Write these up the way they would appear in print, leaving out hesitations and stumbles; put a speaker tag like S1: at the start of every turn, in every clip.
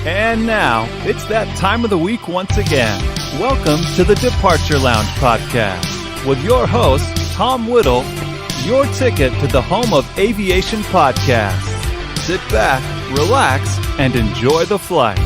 S1: And now, it's that time of the week once again. Welcome to the Departure Lounge podcast with your host, Tom Whittle, your ticket to the home of aviation podcasts. Sit back, relax, and enjoy the flight.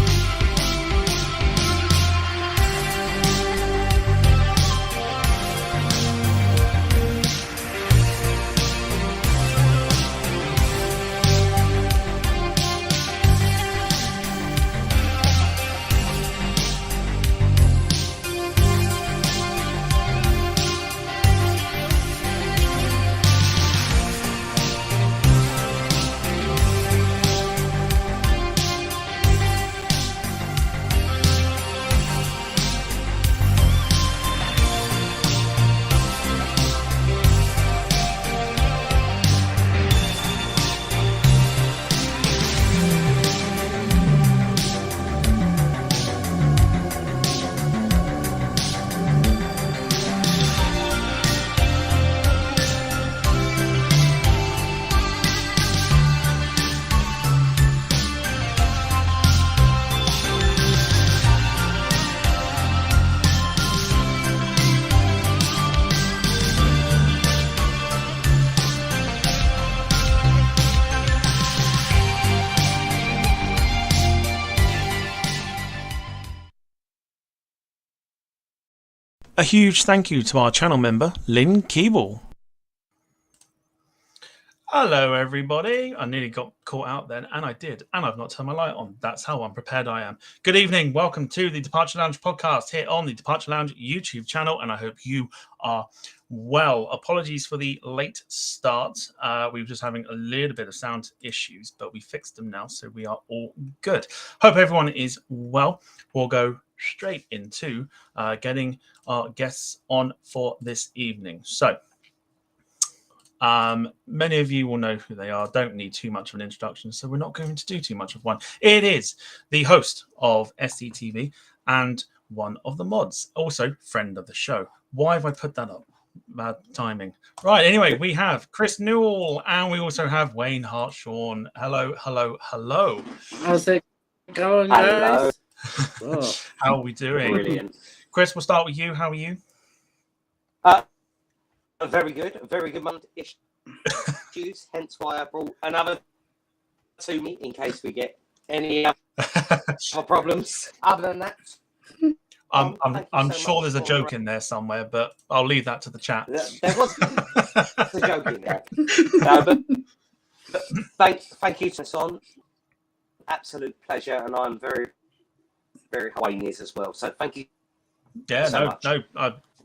S2: A huge thank you to our channel member, Lynn Keeble. Hello everybody. I nearly got caught out then, and I did, and I've not turned my light on. That's how unprepared I am. Good evening. Welcome to the Departure Lounge podcast here on the Departure Lounge YouTube channel, and I hope you are well. Apologies for the late start. We were just having a little bit of sound issues, but we fixed them now, so we are all good. Hope everyone is well. We'll go straight into getting our guests on for this evening. So many of you will know who they are. Don't need too much of an introduction, so we're not going to do too much of one. It is the host of Sdtv and one of the mods, also friend of the show. Why have I put that up? Bad timing. Right, anyway, we have Chris Newell, and we also have Wayne Hartshorn. Hello.
S3: How's it going, guys?
S2: Oh. How are we doing?
S4: Brilliant.
S2: Chris, we'll start with you. How are you?
S4: Very good. A very good month issues. Hence why I brought another to me in case we get any other problems. Other than that,
S2: I'm sure there's a joke in there somewhere, but I'll leave that to the chat.
S4: There was a joke in there. But thank you to Son. Absolute pleasure, and I'm very Wayne is as well. So thank you.
S2: Yeah,
S4: so much.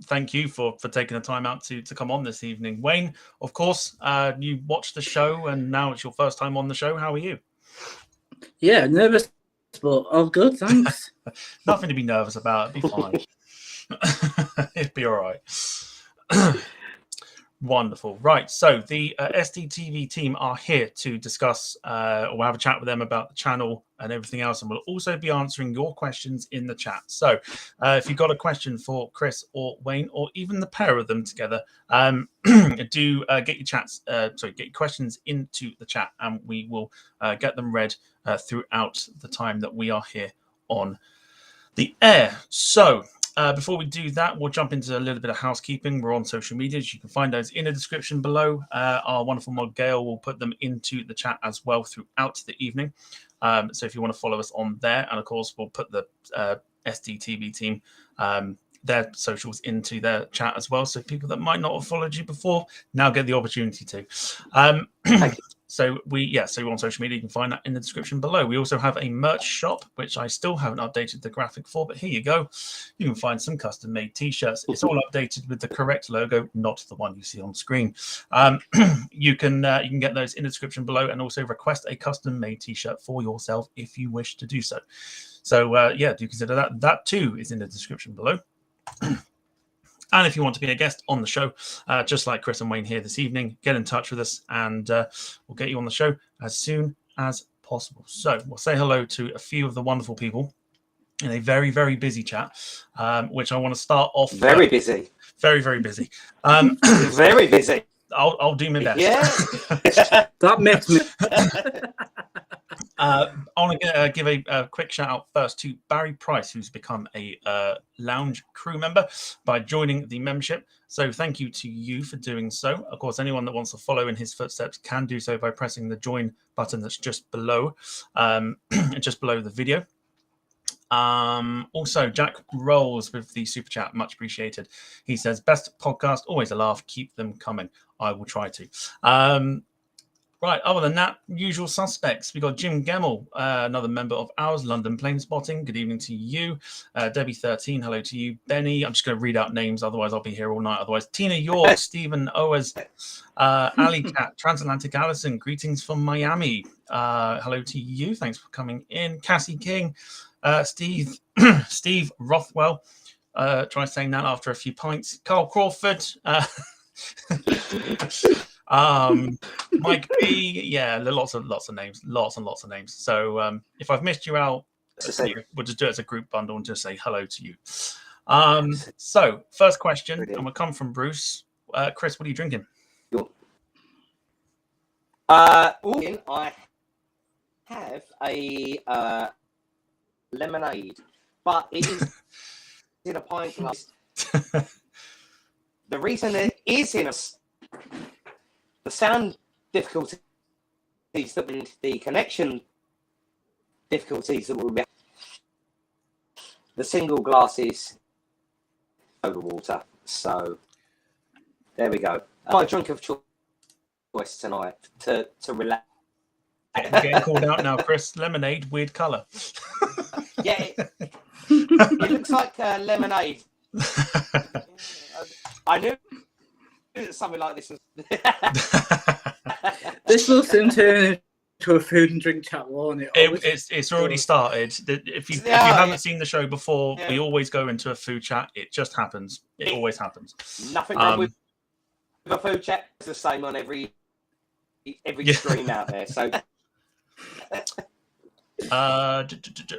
S2: Thank you for taking the time out to come on this evening. Wayne, of course, you watched the show, and now it's your first time on the show. How are you?
S3: Yeah, nervous, but all good, thanks.
S2: Nothing to be nervous about. It'd be fine. It'd be all right. Wonderful. Right. So the Sdtv team are here to discuss or have a chat with them about the channel and everything else. And we'll also be answering your questions in the chat. So if you've got a question for Chris or Wayne, or even the pair of them together, do get your questions into the chat, and we will get them read throughout the time that we are here on the air. So before we do that, we'll jump into a little bit of housekeeping. We're on social medias. You can find those in the description below. Our wonderful mod Gail will put them into the chat as well throughout the evening. So if you want to follow us on there, and of course, we'll put the Sdtv team, their socials into their chat as well. So people that might not have followed you before now get the opportunity to.
S4: Thank you.
S2: So we're on social media. You can find that in the description below. We also have a merch shop, which I still haven't updated the graphic for, but here you go. You can find some custom-made T-shirts. It's all updated with the correct logo, not the one you see on screen. You can get those in the description below, and also request a custom-made T-shirt for yourself if you wish to do so. So do consider that. That too is in the description below. And if you want to be a guest on the show, just like Chris and Wayne here this evening, get in touch with us, and we'll get you on the show as soon as possible. So we'll say hello to a few of the wonderful people in a very, very busy chat, which I want to start off.
S4: Very busy.
S2: Very, very busy.
S4: Very busy.
S2: I'll do my best.
S4: Yeah.
S3: That makes me.
S2: I want want to give a quick shout out first to Barry Price, who's become a lounge crew member by joining the membership. So thank you to you for doing so. Of course, anyone that wants to follow in his footsteps can do so by pressing the join button that's just below the video. Also, Jack Rolls with the super chat, much appreciated. He says, best podcast, always a laugh, keep them coming. I will try to. Right, other than that, usual suspects. We got Jim Gemmell, another member of ours, London Plane Spotting. Good evening to you. Debbie13, hello to you. Benny, I'm just going to read out names, otherwise I'll be here all night. Otherwise, Tina York, Stephen Owers, Ali Cat, Transatlantic Allison, greetings from Miami. Hello to you. Thanks for coming in. Cassie King, Steve Rothwell. Try saying that after a few pints. Carl Crawford. Mike B, yeah, lots of names, lots and lots of names. So if I've missed you out, we'll just do it as a group bundle and just say hello to you. So first question, and we'll come from Bruce. Chris, what are you drinking?
S4: I have a lemonade, but it is in a pint glass. The reason it is in the sound difficulties the connection difficulties that will be the single glasses over water. So there we go. My drink of choice tonight to relax.
S2: Getting called out now, Chris. Lemonade, weird colour.
S4: Yeah, it looks like lemonade. I knew something like this was.
S3: This will soon turn into a food and drink chat, won't it?
S2: It's already started. If you haven't seen the show before, we always go into a food chat. It just happens. It always happens.
S4: Nothing wrong with a food chat. It's the same on every stream out there. So.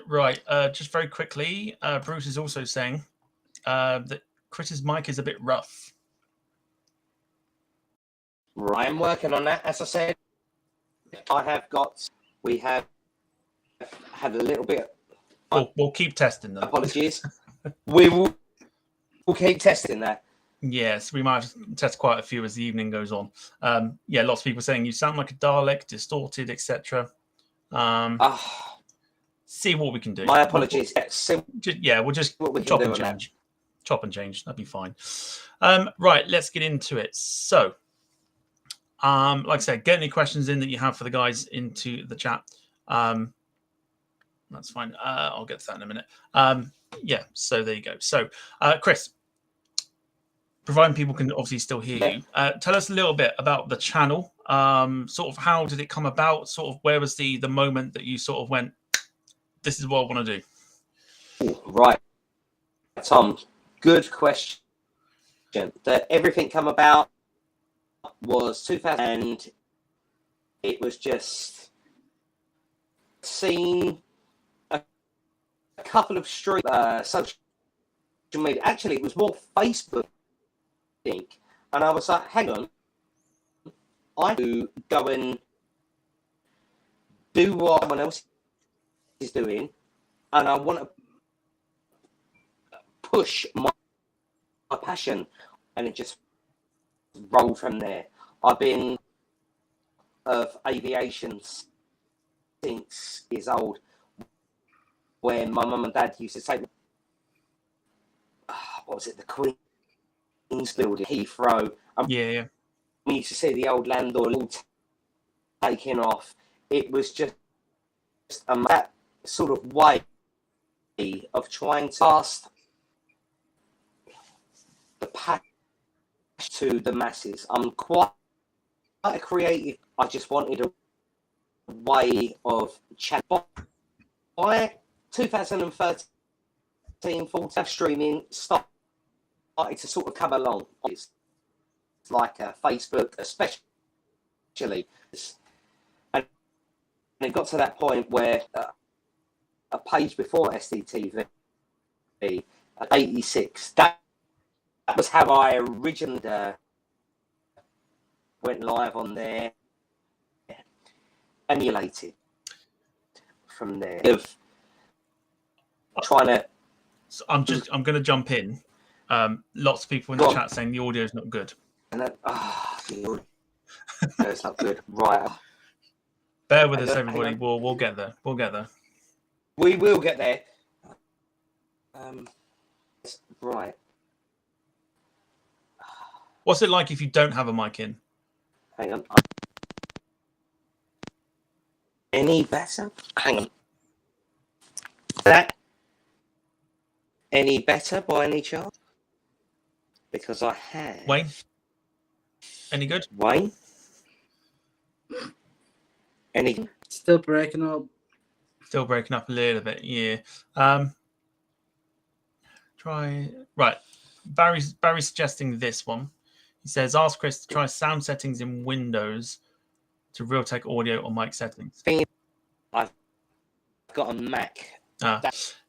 S2: Right. Just very quickly, Bruce is also saying that Chris's mic is a bit rough.
S4: Right, I'm working on that. As I said, we have had a little bit.
S2: We'll keep testing them.
S4: Apologies. We'll keep testing that.
S2: Yes, we might have to test quite a few as the evening goes on. Lots of people saying you sound like a Dalek, distorted, etc. See what we can do.
S4: My apologies.
S2: We'll just chop and change. Chop and change. That'd be fine. Right, let's get into it. So, like I said, get any questions in that you have for the guys into the chat. That's fine. I'll get to that in a minute. So there you go. So, Chris, providing people can obviously still hear you, tell us a little bit about the channel. Sort of how did it come about? Sort of where was the moment that you sort of went, this is what I want to do?
S4: Right. Tom, good question. Everything come about was 2000, and it was just seeing a couple of social media. Actually, it was more Facebook, I think. And I was like, hang on, I do go and do what someone else is doing, and I want to push my passion, and it just rolled from there. I've been of aviation since years old, when my mum and dad used to take me, what was it, the Queen's Building, Heathrow.
S2: Yeah.
S4: We used to see the old landlord all taking off. It was just that sort of way of trying to pass the passion to the masses. I'm quite creative. I just wanted a way of chat. By 2013, 14, streaming started to sort of come along. It's like Facebook, especially, and it got to that point where a page before Sdtv, 86. That was how I originally went live on there, emulated from there. Of trying to.
S2: So I'm going to jump in. Lots of people in the chat saying the audio is not good.
S4: And then, the audio is not good. Right.
S2: Bear with us, everybody. We'll get there. We'll get there.
S4: We will get there. Right.
S2: What's it like if you don't have a mic in?
S4: Hang on. Any better? Hang on. That any better by any chance? Because I have.
S2: Wayne? Any good?
S4: Wayne? Any?
S3: Still breaking up.
S2: Still breaking up a little bit, yeah. Try right. Barry's suggesting this one. He says, "Ask Chris to try sound settings in Windows to Realtek audio or mic settings."
S4: I've got a Mac.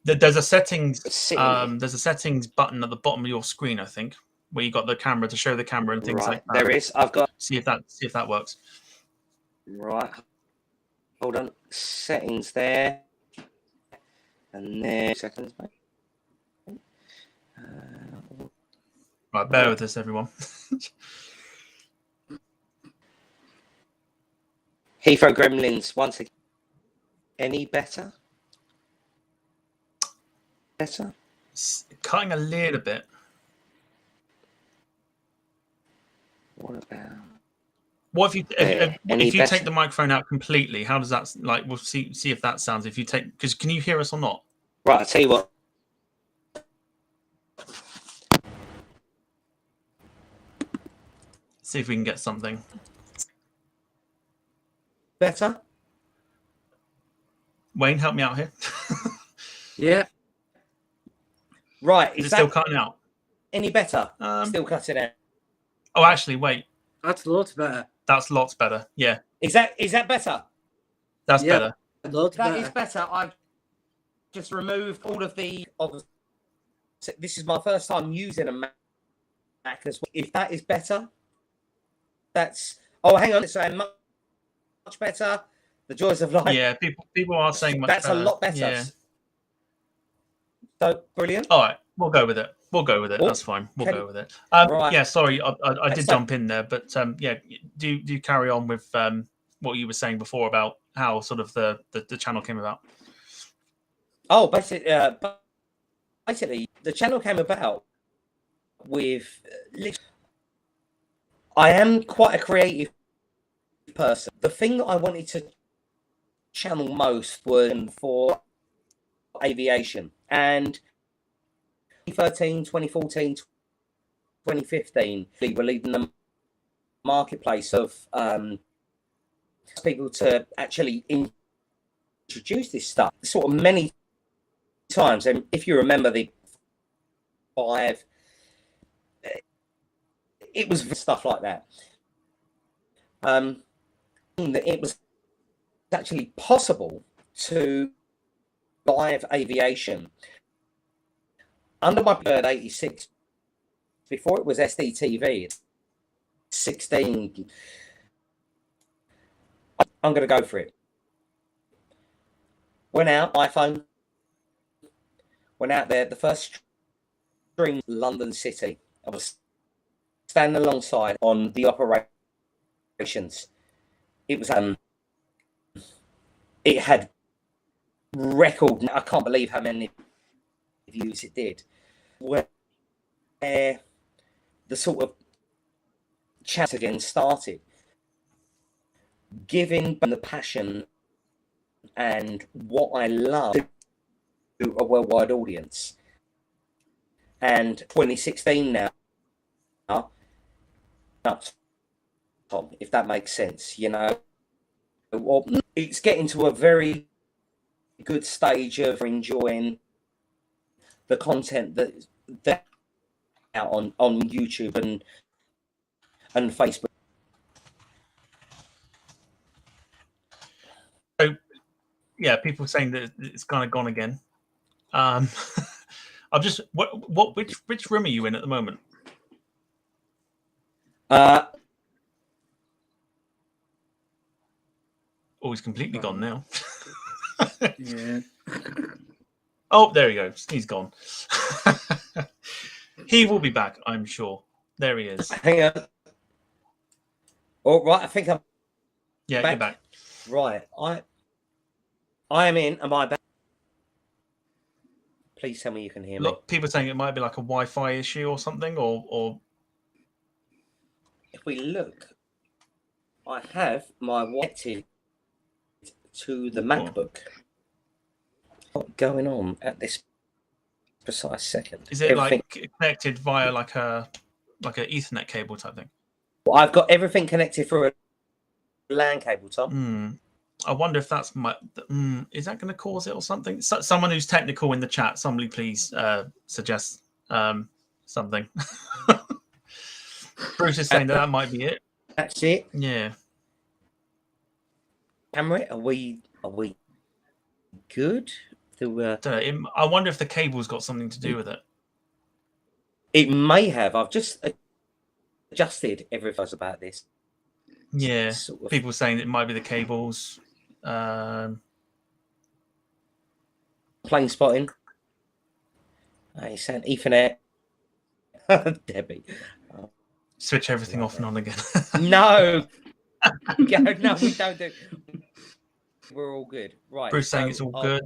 S2: There's a settings. There's a settings button at the bottom of your screen, I think, where you got the camera to show the camera and things like that.
S4: There is. I've got.
S2: See if that works.
S4: Right. Hold on. Settings there. And there. Seconds, mate.
S2: Right, bear with us, everyone.
S4: Heathrow Gremlins, once again. Any better? Better?
S2: It's cutting a little bit.
S4: What about?
S2: What if you take the microphone out completely? How does that like? We'll see if that sounds. If you take, because can you hear us or not?
S4: Right, I'll tell you what.
S2: See if we can get something.
S4: Better?
S2: Wayne, help me out here.
S3: Yeah.
S4: Right,
S2: Is it still cutting out?
S4: Any better? Still cutting out.
S2: Oh, actually, wait.
S3: That's loads better.
S2: That's lots better. Yeah.
S4: Is that better?
S2: That's better.
S3: Loads
S4: That
S3: better.
S4: is better. I've just removed all of the. This is my first time using a Mac as well. If that is better, that's. Oh, hang on. It's saying much better. The joys of life.
S2: Yeah, people are saying much
S4: that's
S2: better.
S4: a lot better.
S2: Yeah.
S4: So brilliant.
S2: All right, we'll go with it. That's fine. We'll go with it.
S4: Right.
S2: Yeah, sorry, I did jump in there, but yeah, do carry on with what you were saying before about how sort of the channel came about.
S4: Oh, basically, the channel came about with. I am quite a creative person. The thing that I wanted to channel most was for aviation. And 2013, 2014, 2015, we were leading the marketplace of people to actually introduce this stuff sort of many times. And if you remember the 5, it was stuff like that. It was actually possible to live aviation under my bird 86 before it was Sdtv. 16. I'm going to go for it. Went out, iPhone. Went out there. The first stream, London City. I was standing alongside on the operations. It was it had record. I can't believe how many views it did. Where the sort of chat again started, giving the passion and what I love to a worldwide audience. And 2016 now, Tom, if that makes sense, you know, well, it's getting to a very good stage of enjoying the content that out on YouTube and Facebook.
S2: So yeah, people saying that it's kind of gone again. I've just which room are you in at the moment? Oh, he's completely gone now.
S3: Yeah.
S2: Oh, there he goes. He's gone. He will be back, I'm sure. There he is.
S4: Hang on. All right, I think I'm
S2: Yeah,
S4: back.
S2: you're back.
S4: Right, I am in. Am I back? Please tell me you can hear me.
S2: Look, people are saying it might be like a Wi-Fi issue or something, or
S4: If we look, I have my connected to the MacBook. What's going on at this precise second?
S2: is it like connected via like a Ethernet cable type thing?
S4: Well, I've got everything connected through a LAN cable, Tom.
S2: I wonder if that's is that going to cause it or something? Someone who's technical in the chat, somebody please suggest something. Bruce is saying that might be it.
S4: That's it.
S2: Yeah.
S4: Camera, are we good?
S2: I wonder if the cable's got something to do with it.
S4: It may have. I've just adjusted everything about this.
S2: Yeah.
S4: Sort of.
S2: People saying it might be the cables.
S4: Plane spotting. He's saying Ethernet. Debbie.
S2: Switch everything off and on again.
S4: No. No, we don't do. We're all good. Right.
S2: Bruce saying it's all good.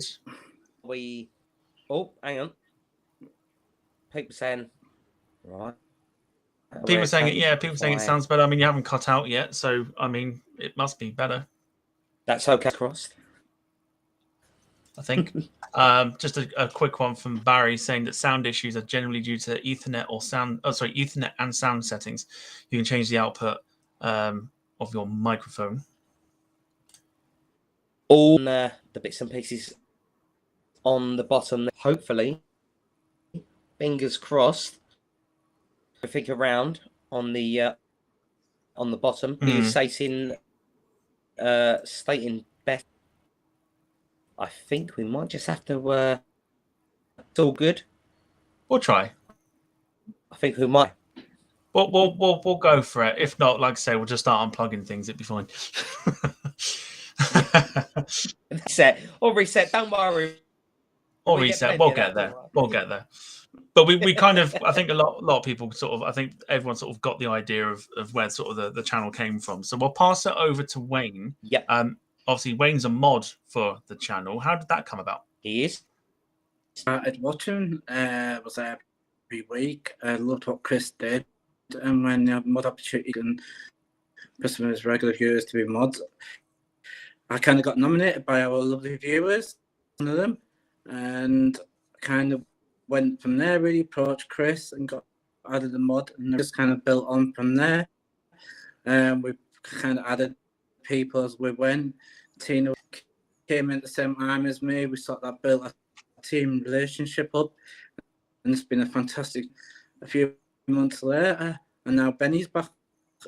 S4: Hang on. People saying, right.
S2: People saying it, yeah, people saying it sounds better. I mean, you haven't cut out yet, so I mean, it must be better.
S4: That's okay, crossed.
S2: I think. Just a quick one from Barry saying that sound issues are generally due to Ethernet Ethernet and sound settings. You can change the output of your microphone.
S4: All the bits and pieces on the bottom, hopefully, fingers crossed. Everything around on the bottom is stating best. I think we might just have to. It's all good.
S2: We'll try.
S4: I think we might.
S2: We'll go for it. If not, like I say, we'll just start unplugging things. It'd be fine.
S4: Reset or reset. Don't worry.
S2: Or reset. We'll get there. We'll get there. But we kind of, I think a lot of people sort of, I think everyone sort of got the idea of where sort of the channel came from. So we'll pass it over to Wayne.
S4: Yeah.
S2: Obviously, Wayne's a mod for the channel. How did that come about?
S4: He is.
S3: Started watching. Was there every week. I loved what Chris did, and when you have mod opportunity and customers, regular viewers to be mods, I kind of got nominated by our lovely viewers, one of them, and kind of went from there. Really approached Chris and got added the mod, and just kind of built on from there. We kind of added people as we went. Tina came in at the same time as me. We sort of built a team relationship up, and it's been a fantastic. A few months later, and now Benny's back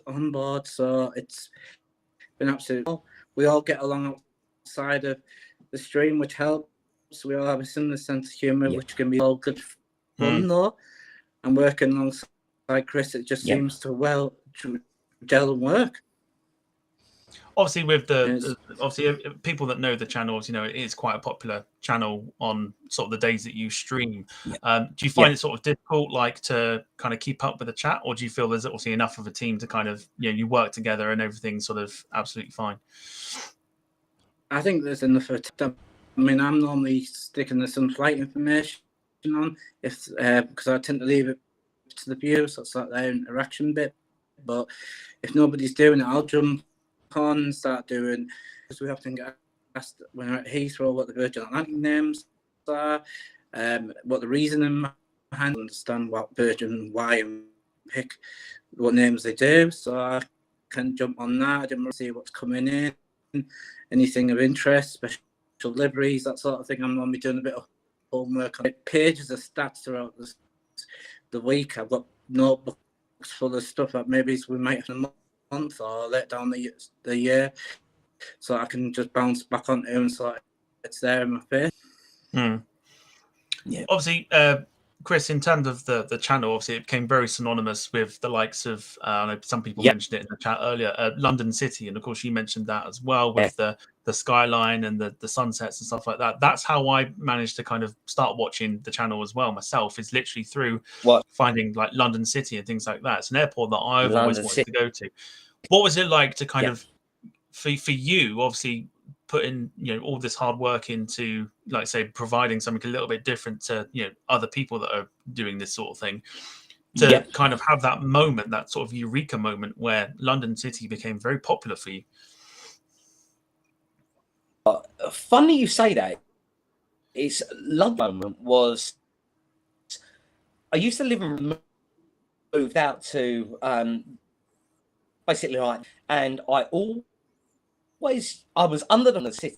S3: on board, so it's been absolutely. We all get along outside of the stream, which helps. We all have a similar sense of humour, which can be all good fun though. And working alongside Chris, it just seems to gel and work.
S2: Obviously, with the people that know the channel, it is quite a popular channel on sort of the days that you stream. Do you find it sort of difficult, like to kind of keep up with the chat, or do you feel there's obviously enough of a team to kind of you work together and everything's sort of absolutely fine?
S3: I think there's enough of time. I mean, I'm normally sticking to some flight information on because I tend to leave it to the viewers, so it's like their interaction bit. But if nobody's doing it, I'll jump on and start doing, because we often get asked when we're at Heathrow what the Virgin Atlantic names are, what the reasoning behind, understand what Virgin, why, and pick what names they do. So I can jump on that. I didn't see what's coming in, anything of interest, special liveries, that sort of thing. I'm normally doing a bit of homework on it. Pages of stats throughout the week. I've got notebooks full of stuff that maybe we might have a month or let down the year, so I can just bounce back onto and so it's there in my face.
S2: Yeah. Obviously, Chris, in terms of the channel, obviously it became very synonymous with the likes of I know some people mentioned it in the chat earlier, London City, and of course you mentioned that as well with the the skyline and the sunsets and stuff like that. That's how I managed to kind of start watching the channel as well myself, is literally through finding like London City and things like that. It's an airport that I've always wanted to go to. What was it like to kind of for you, obviously put in, you know, all this hard work into, like say, providing something a little bit different to, you know, other people that are doing this sort of thing, to kind of have that moment, that sort of eureka moment where London City became very popular for you?
S4: Funny you say that. It's London moment was, I used to live and moved out to basically like, and I was under the city,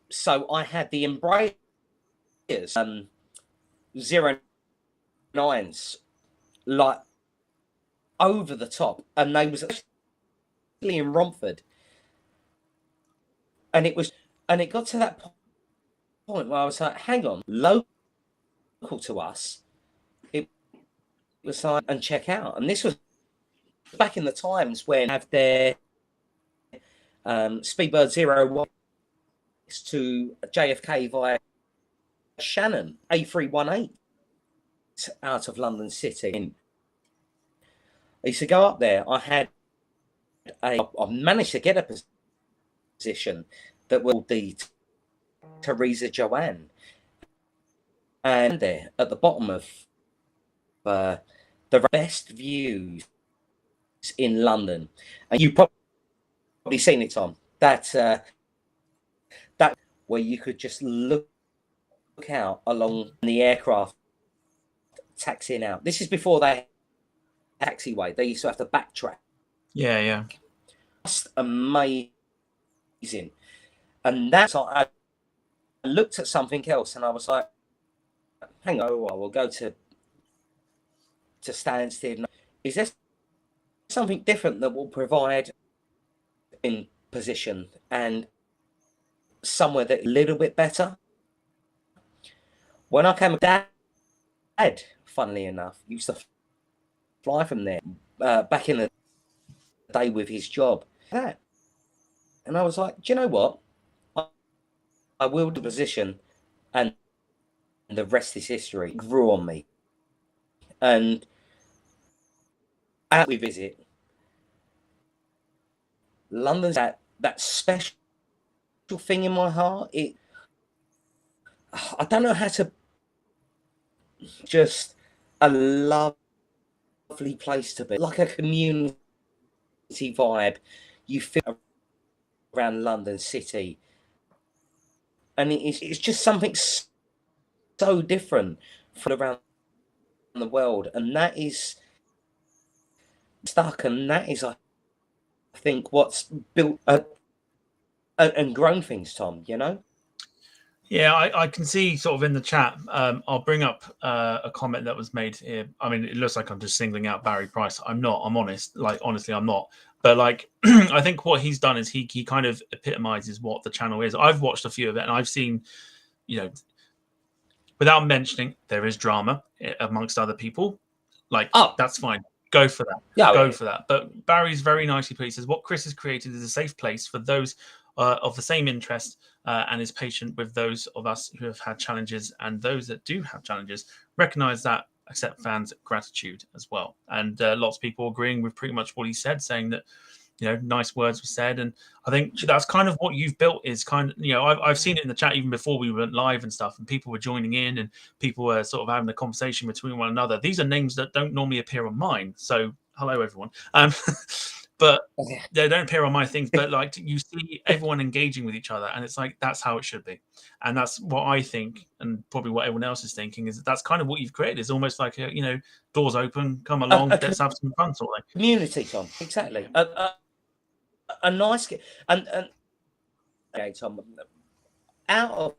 S4: so I had the Embraers 09s like over the top, and they was actually in Romford, and it got to that point where I was like, hang on, local to us, it was like, and check out, and this was back in the times when have their Speedbird 01 to JFK via Shannon A318 out of London City. And I used to go up there. I managed to get a position that will be Theresa Joanne, and there at the bottom of the best views in London, and you probably seen it, Tom. That where you could just look out along the aircraft taxiing out. This is before they taxiway. They used to have to backtrack.
S2: Yeah.
S4: Just amazing. And that's I looked at something else and I was like, hang on, we'll go to Stansted. Is there something different that will provide in position and somewhere that a little bit better? When I came, Dad, funnily enough, used to fly from there back in the day with his job. And I was like, do you know what? I willed the position, and the rest is history. It grew on me. And as we visit, London's that special thing in my heart. I don't know how to, just a lovely place to be, like a community vibe you feel around London City, and it's just something so different from around the world, and that is stuck, and that is, I think, what's built and grown things, Tom, you know?
S2: Yeah, I can see sort of in the chat. I'll bring up a comment that was made here. I mean, it looks like I'm just singling out Barry Price. I'm not. I'm honest. Like, honestly, I'm not. But like, I think what he's done is he kind of epitomizes what the channel is. I've watched a few of it, and I've seen, you know, without mentioning, there is drama amongst other people. Like, that's fine. Go for that. Go for that. But Barry's very nicely put. He says, what Chris has created is a safe place for those of the same interest, and is patient with those of us who have had challenges, and those that do have challenges recognize that, accept fans' gratitude as well. And lots of people agreeing with pretty much what he said, saying that, you know, nice words were said. And I think that's kind of what you've built, is kind of, you know, I've seen it in the chat even before we went live and stuff, and people were joining in and people were sort of having a conversation between one another. These are names that don't normally appear on mine. So hello, everyone. But they don't appear on my things, but like, you see everyone engaging with each other, and it's like, that's how it should be. And that's what I think, and probably what everyone else is thinking, is that's kind of what you've created. It's almost like you know, doors open, come along, let's have some fun sort of thing.
S4: Community, Tom, exactly. A nice, and okay, Tom, out of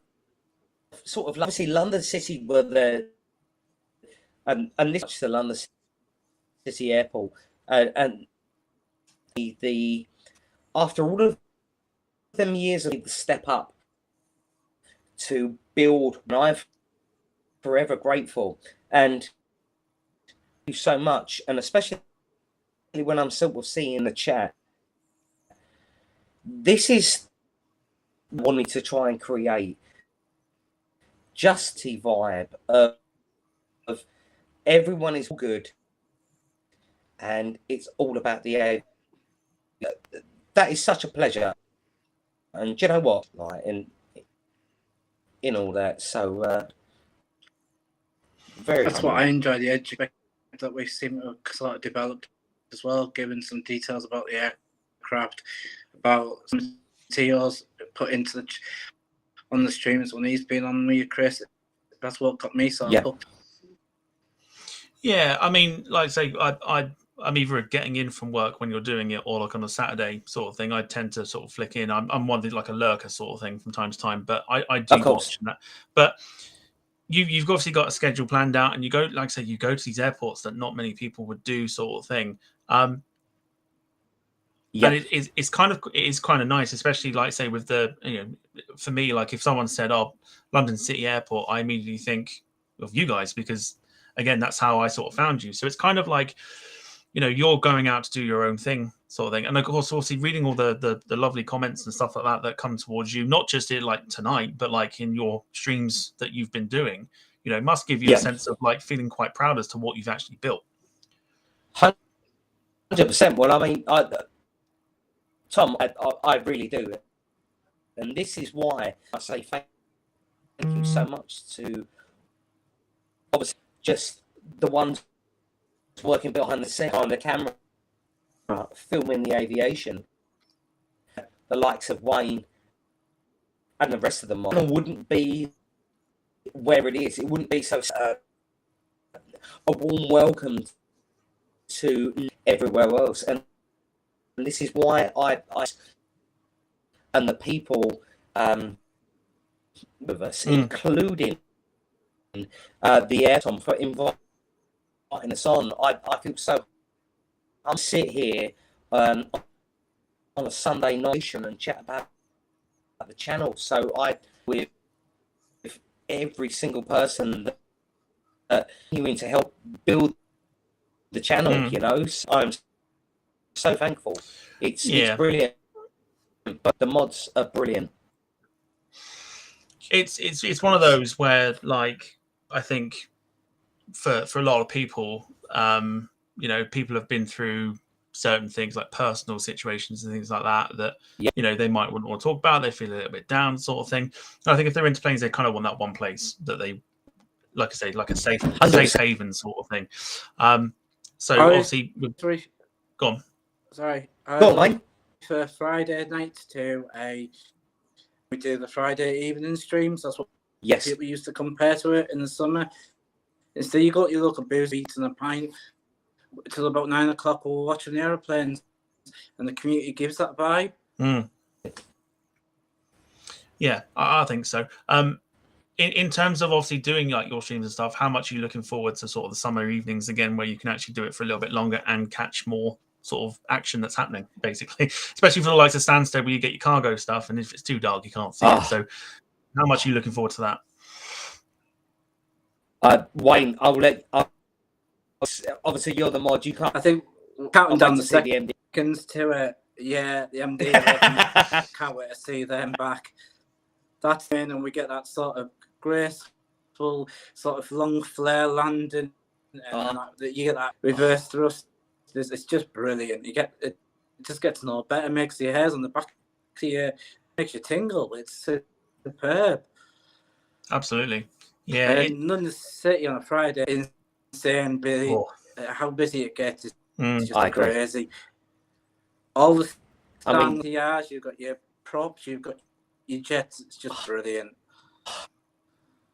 S4: sort of, obviously London City were the, and this is the London City Airport, and the after all of them years of the step up to build, and I'm forever grateful and you so much, and especially when I'm sort of seeing the chat, this is wanted to try and create just the vibe of everyone is good and it's all about the air. That is such a pleasure. And do you know what? Like in all that, so very.
S3: That's what I enjoy, the edge that we seem to have sort of developed as well, giving some details about the aircraft, about some materials put into on the streams when he's been on with Chris. That's what got me sort of hooked.
S2: Yeah, I mean, like I say, I'm either getting in from work when you're doing it, or like on a Saturday sort of thing. I tend to sort of flick in. I'm one like a lurker sort of thing from time to time, but I do watch that. But you've obviously got a schedule planned out, and you go, like I say, you go to these airports that not many people would do, sort of thing. And it's kind of nice, especially like say with the, you know, for me, like if someone said, "Oh, London City Airport," I immediately think of you guys, because again, that's how I sort of found you. So it's kind of like, you know, you're going out to do your own thing, sort of thing. And of course, obviously reading all the lovely comments and stuff like that come towards you, not just in like tonight, but like in your streams that you've been doing, you know, must give you a sense of like feeling quite proud as to what you've actually built.
S4: 100%. Well, I mean, Tom, I really do. And this is why I say thank you so much to, obviously, just the ones working behind the scene on the camera, filming the aviation, the likes of Wayne and the rest of them. It wouldn't be where it is. It wouldn't be so a warm welcome to everywhere else. And this is why I and the people with us, including the Air Tom, for inviting us on. I feel so. I'll sit here on a Sunday night and chat about the channel. So with every single person that continuing to help build the channel, you know, so I'm so thankful. It's brilliant, but the mods are brilliant.
S2: It's one of those where, like, I think for a lot of people, you know, people have been through certain things like personal situations and things like that you know, they might wouldn't want to talk about. They feel a little bit down, sort of thing. And I think if they're into planes, they kind of want that one place that they, like I say, like a safe haven sort of thing. So obviously, go on.
S3: Sorry,
S4: go on, mate.
S3: For Friday night we do the Friday evening streams. That's what people used to compare to it in the summer. Instead, you got your local booze, eating a pint till about 9 o'clock. We're watching the aeroplanes, and the community gives that vibe.
S2: Yeah, I think so. In terms of obviously doing like your streams and stuff, how much are you looking forward to sort of the summer evenings again, where you can actually do it for a little bit longer and catch more sort of action that's happening, basically, especially for the likes of Stansted, where you get your cargo stuff, and if it's too dark, you can't see it. So, how much are you looking forward to that?
S4: Wayne, I'll let. Obviously, you're the mod. You can't.
S3: I think counting down the seconds to it. Yeah, the MD. Can't wait to see them back. That's in, and we get that sort of graceful, sort of long flare landing, and you get that reverse thrust. It's just brilliant. You get it just gets no better. Makes your hairs on the back of your makes you tingle. It's superb.
S2: Absolutely. Yeah.
S3: And London City on a Friday is insane. Busy. How busy it gets is just crazy. All the stands you've got your props, you've got your jets. It's just brilliant.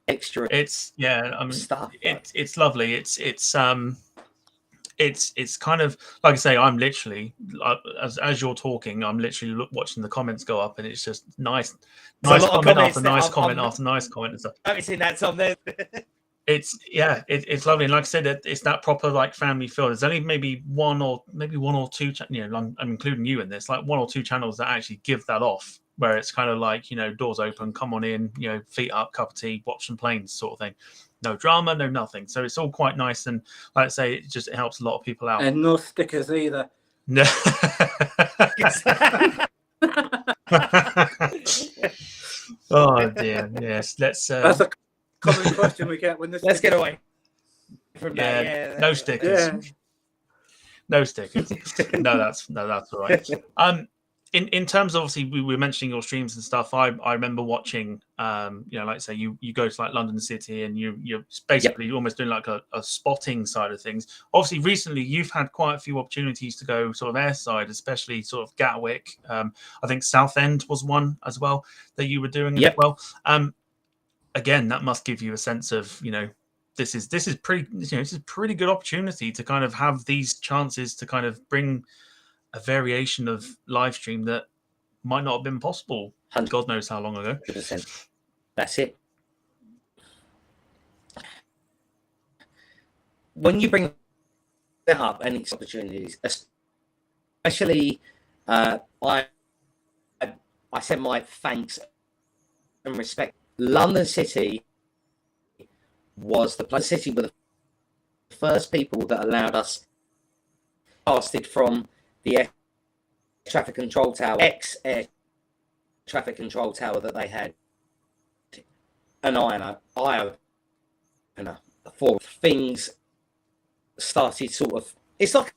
S4: Extra.
S2: It's I mean,
S4: stuff.
S2: It's lovely. It's kind of like I say. I'm literally as you're talking, I'm literally watching the comments go up, and it's just nice comment after nice comment after nice comment and stuff.
S4: I haven't seen that on there.
S2: It's lovely, and like I said, it's that proper like family feel. There's only maybe one or two. You know, I'm including you in this. Like 1 or 2 channels that actually give that off, where it's kind of like, you know, doors open, come on in, you know, feet up, cup of tea, watch some planes, sort of thing. No drama, no nothing. So it's all quite nice, and like I say, it helps a lot of people out.
S3: And no stickers either.
S2: No. Oh dear. Yes. Let's.
S3: That's a common question we get when this.
S4: Let's get away from that.
S2: Yeah.
S4: Yeah,
S2: No stickers.
S3: Yeah.
S2: No stickers. No, that's all right. In terms of, obviously we were mentioning your streams and stuff. I remember watching, like say you go to like London City and you're basically almost doing like a spotting side of things. Obviously recently you've had quite a few opportunities to go sort of airside, especially sort of Gatwick. I think Southend was one as well that you were doing as well. Again, that must give you a sense of, this is pretty, this is a pretty good opportunity to kind of have these chances to kind of bring a variation of live stream that might not have been possible.
S4: 100%.
S2: God knows how long ago.
S4: That's it. When you bring that up, and it's opportunities, especially, I send my thanks and respect. London City was the city were the first people that allowed us casted from the air traffic control tower, ex-air traffic control tower that they had, an eye-opener for things started sort of, it's like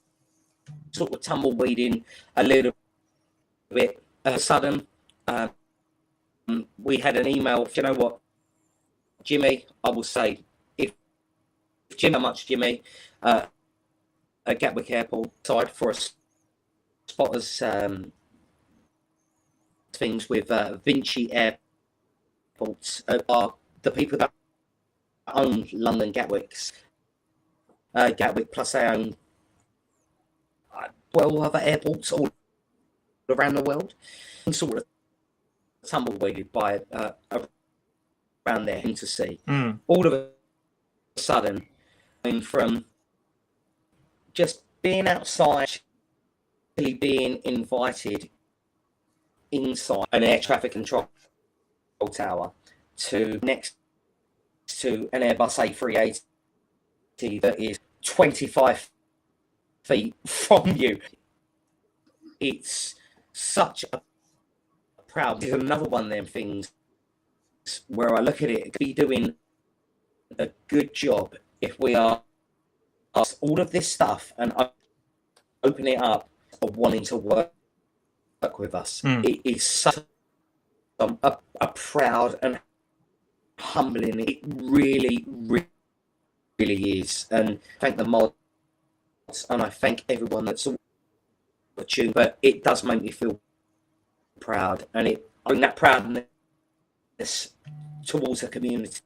S4: sort of tumbleweeding a little bit. Sudden, we had an email, you know what, Jimmy, I will say, if Jimmy, how much Jimmy, at Gatwick Airport side for us spotters things with Vinci Airports are the people that own London Gatwick's Gatwick, plus they own 12 other airports all around the world, and sort of tumbleweeded by around there to see. All of a sudden, from just being outside, being invited inside an air traffic control tower to next to an Airbus A380 that is 25 feet from you. It's such a proud. It's another one of them things where I look at it, be doing a good job if we are all of this stuff and open it up of wanting to work with us. It is such a proud and humbling. It really, really, really is. And thank the mods, and I thank everyone that's all tuned. But it does make me feel proud, and I bring that proudness towards the community.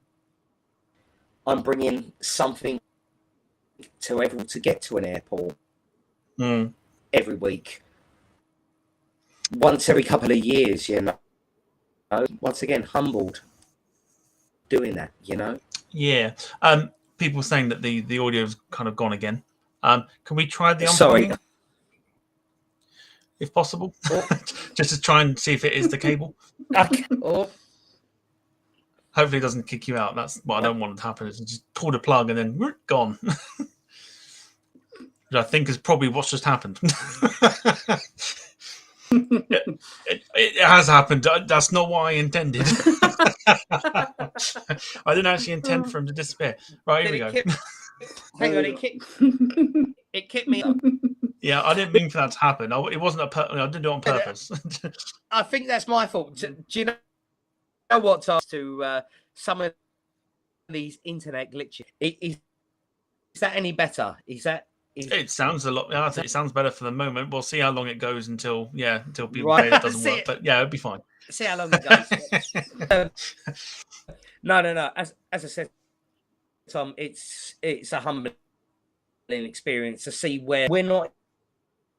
S4: I'm bringing something to everyone to get to an airport every week, once every couple of years, once again, humbled doing that,
S2: Yeah. People saying that the audio's kind of gone again. Can we try the unplugging?
S4: Sorry.
S2: If possible, just to try and see if it is the cable. Hopefully it doesn't kick you out. That's what I don't want to happen, is just pull the plug and then gone. Which I think is probably what's just happened. It has happened. That's not what I intended. I didn't actually intend for him to disappear. Right, here we go.
S4: Hang on, it kicked me up.
S2: Yeah, I didn't mean for that to happen. It wasn't I didn't do it on purpose.
S4: I think that's my fault. Do you know what? To some of these internet glitches. Is that any better? It
S2: sounds a lot. I think it sounds better for the moment. We'll see how long it goes until people
S4: right.
S2: say it doesn't work. But yeah, it'll be fine.
S4: See how long it goes. No. As I said, Tom, it's a humbling experience to see where we're not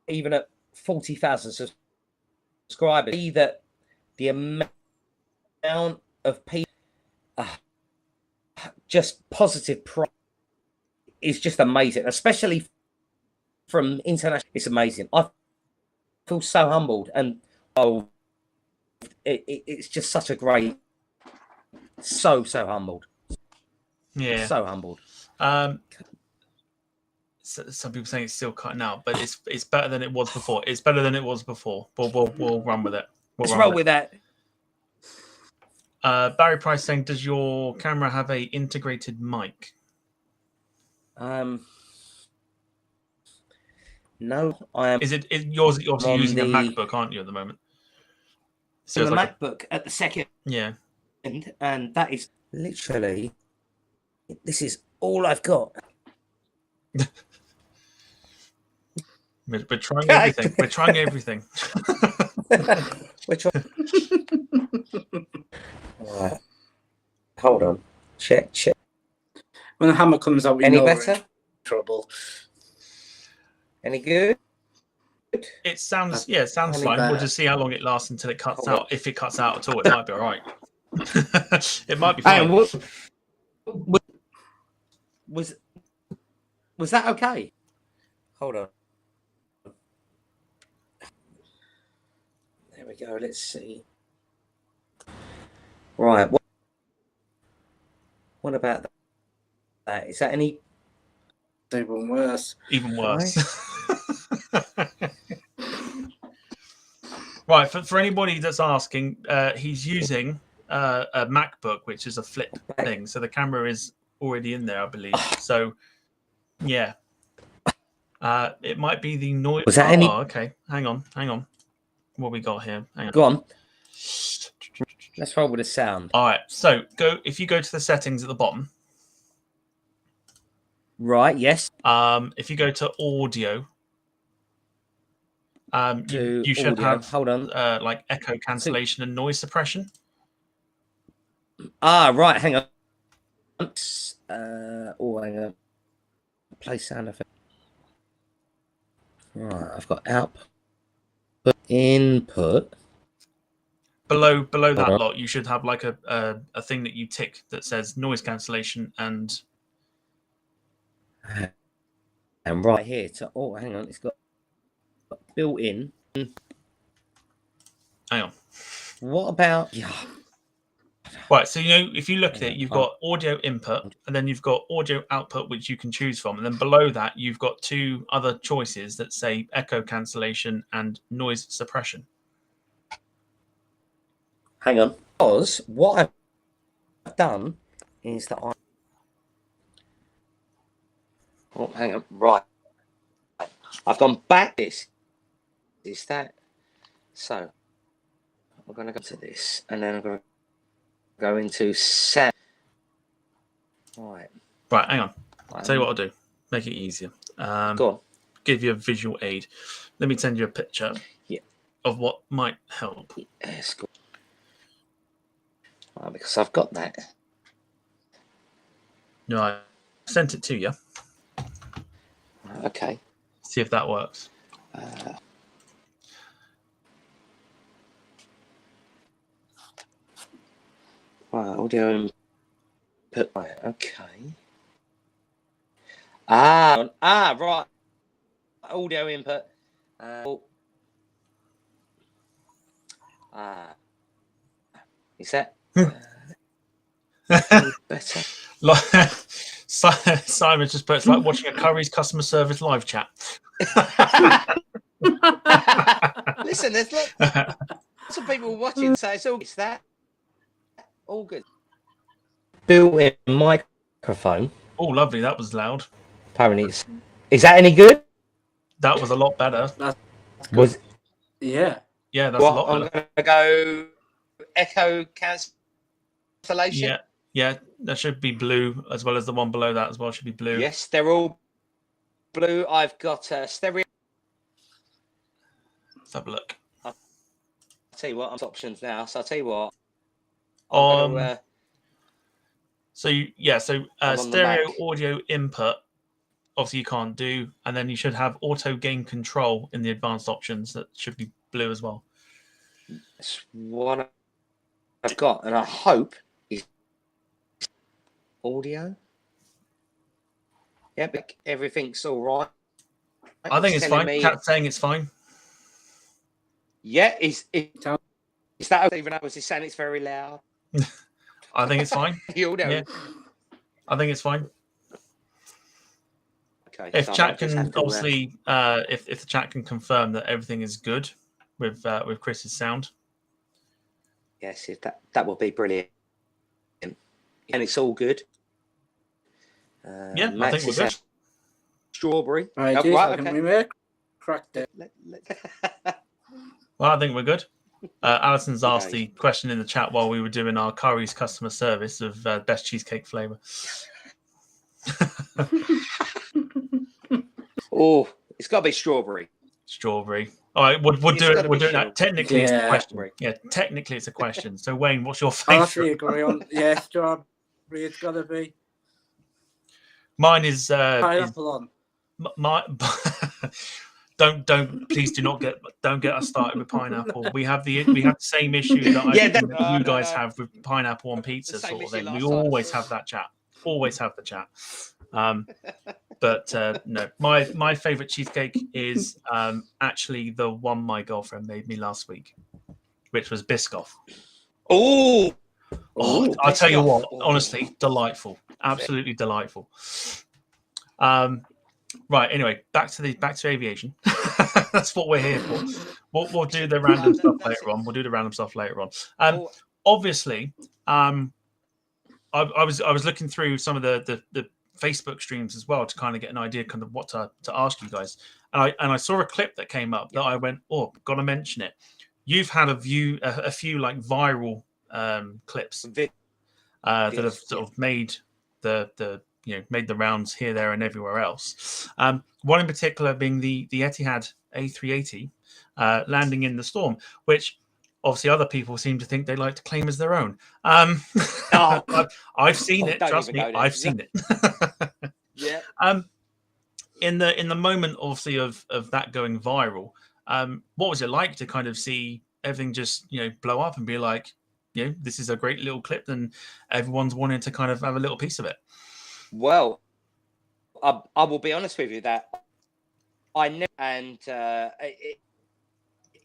S4: even at 40,000 subscribers. See that the amount of people just positive is just amazing, especially from international. It's amazing. I feel so humbled, and it's just such a great, so humbled.
S2: Yeah,
S4: so humbled.
S2: Some people saying it's still cutting out, but it's better than it was before. It's better than it was before. We'll run with it.
S4: Let's roll with that.
S2: Barry Price saying, does your camera have a integrated mic?
S4: No, I am.
S2: Is yours? You're obviously
S4: on
S2: using a
S4: the-
S2: MacBook, aren't you, at the moment? So
S4: in the
S2: it's like
S4: MacBook at the second,
S2: yeah.
S4: and that is literally. This is all I've got.
S2: We're trying everything. We're trying everything.
S4: We're trying. Right. Hold on. Check.
S3: When the hammer comes out, we
S4: Any
S3: know we're
S4: better?
S3: in trouble.
S4: Any good?
S2: It sounds
S3: Any
S2: fine. We'll
S3: better.
S2: just see how long it lasts until it cuts
S4: Hold
S2: out. If it cuts out at all, it might be all right. It might be
S4: Hey,
S2: fine.
S4: was that okay? Hold on. There we go. Let's see. Right. What about that? Is that any?
S3: Even worse.
S2: Even worse. Right. For anybody that's asking, he's using a MacBook, which is a flip thing. So the camera is already in there, I believe. So, yeah. It might be the noise.
S4: Was that any?
S2: Oh, okay. Hang on. What we got here? Hang on.
S4: Go on. Let's roll with the sound.
S2: All right. So if you go to the settings at the bottom.
S4: Right. Yes.
S2: If you go to audio, you should
S4: audio.
S2: have
S4: Hold on.
S2: like echo cancellation and noise suppression.
S4: Right. Hang on. Hang on. Play sound effect. Right. I've got output, input.
S2: Below that lot, you should have like a thing that you tick that says noise cancellation and
S4: right here to hang on, it's got built in.
S2: hang on.
S4: What about
S2: Right, so if you look at it, you've got audio input and then you've got audio output, which you can choose from, and then below that you've got two other choices that say echo cancellation and noise suppression.
S4: Hang on. Because what I've done is that hang on. Right. I've gone back. This is that. So I'm going to go to this, and then I'm going to go into sound. Right.
S2: Hang on. I'll tell you what I'll do. Make it easier.
S4: Go on.
S2: Give you a visual aid. Let me send you a picture of what might help.
S4: Yes, good. Right, because I've got that.
S2: No, I sent it to you.
S4: Okay.
S2: See if that works.
S4: Right, audio input. Right, okay. Right. Audio input. Is that better?
S2: Simon just put it's like watching a Curry's customer service live chat.
S4: Listen, there's lots of people watching, so it's that all good. Built-in microphone.
S2: Oh, lovely! That was loud.
S4: Apparently, is that any good?
S2: That was a lot better.
S3: Yeah.
S2: Yeah, that's a lot
S4: I'm
S2: better.
S4: going to go echo cancellation.
S2: Yeah, that should be blue as well as the one below that as well should be blue.
S4: Yes, they're all blue. I've got stereo.
S2: Let's have a look.
S4: I'll tell you what, I'm options now. So I'll tell you what.
S2: Stereo audio input. Obviously, you can't do, and then you should have auto gain control in the advanced options. That should be blue as well.
S4: That's what I've got, and I hope is audio. Yeah, but everything's all right.
S2: I think it's fine. Cat's saying it's fine.
S4: Yeah, is that even though I was just saying it's very loud?
S2: I think it's fine.
S4: Yeah.
S2: I think it's fine.
S4: Okay.
S2: If chat can obviously, if the chat can confirm that everything is good with Chris's sound.
S4: Yes, that would be brilliant. and it's all good.
S2: Yeah, I
S4: Max
S2: think we're good.
S4: Strawberry.
S3: I
S4: Oh,
S3: do.
S4: right,
S3: Okay.
S4: okay.
S3: We cracked it.
S2: Well, I think we're good. Alison's asked
S4: Okay.
S2: the question in the chat while we were doing our Curry's customer service of best cheesecake flavour.
S4: Oh, it's got to be strawberry.
S2: Strawberry. All right, we'll
S4: It's
S2: do it.
S4: gotta
S2: We'll
S4: be
S2: do it now.
S4: strawberry.
S2: Technically, it's a
S3: Yeah.
S2: question. Yeah, technically, it's a question. So, Wayne, what's your
S3: I'll actually
S2: favourite?
S3: agree on. Yeah, strawberry. It's got to be
S2: Mine is
S3: pineapple on.
S2: my. Please don't get us started with pineapple. We have the same issue that you guys have with pineapple on pizza, sort of thing. We always have that chat. Always have the chat. But no, my favorite cheesecake is actually the one my girlfriend made me last week, which was Biscoff.
S4: Oh,
S2: I'll tell you what, honestly, delightful, absolutely delightful. Right. Anyway, back to aviation. That's what we're here for. We'll do the random stuff later on. We'll do the random stuff later on. Obviously, I was looking through some of the Facebook streams as well to kind of get an idea kind of what to ask you guys. And I saw a clip that came up that I went, oh, got to mention it. You've had a few like viral clips that have sort of made made the rounds here, there, and everywhere else. One in particular being the Etihad A380 landing in the storm, which obviously other people seem to think they like to claim as their own. I've seen it. Trust me, I've seen it.
S4: Yeah.
S2: In the moment, obviously, of that going viral, what was it like to kind of see everything just blow up and be like, this is a great little clip, and everyone's wanting to kind of have a little piece of it?
S4: Well, I will be honest with you that I never, and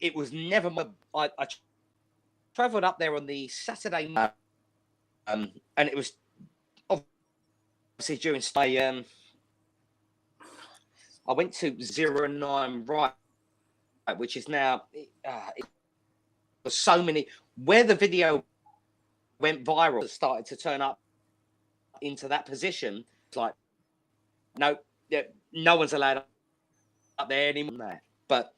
S4: it was never my. I travelled up there on the Saturday night, and it was obviously during stay. I went to 09 right, which is now it was so many where the video went viral, started to turn up into that position. It's like, no one's allowed up there anymore. But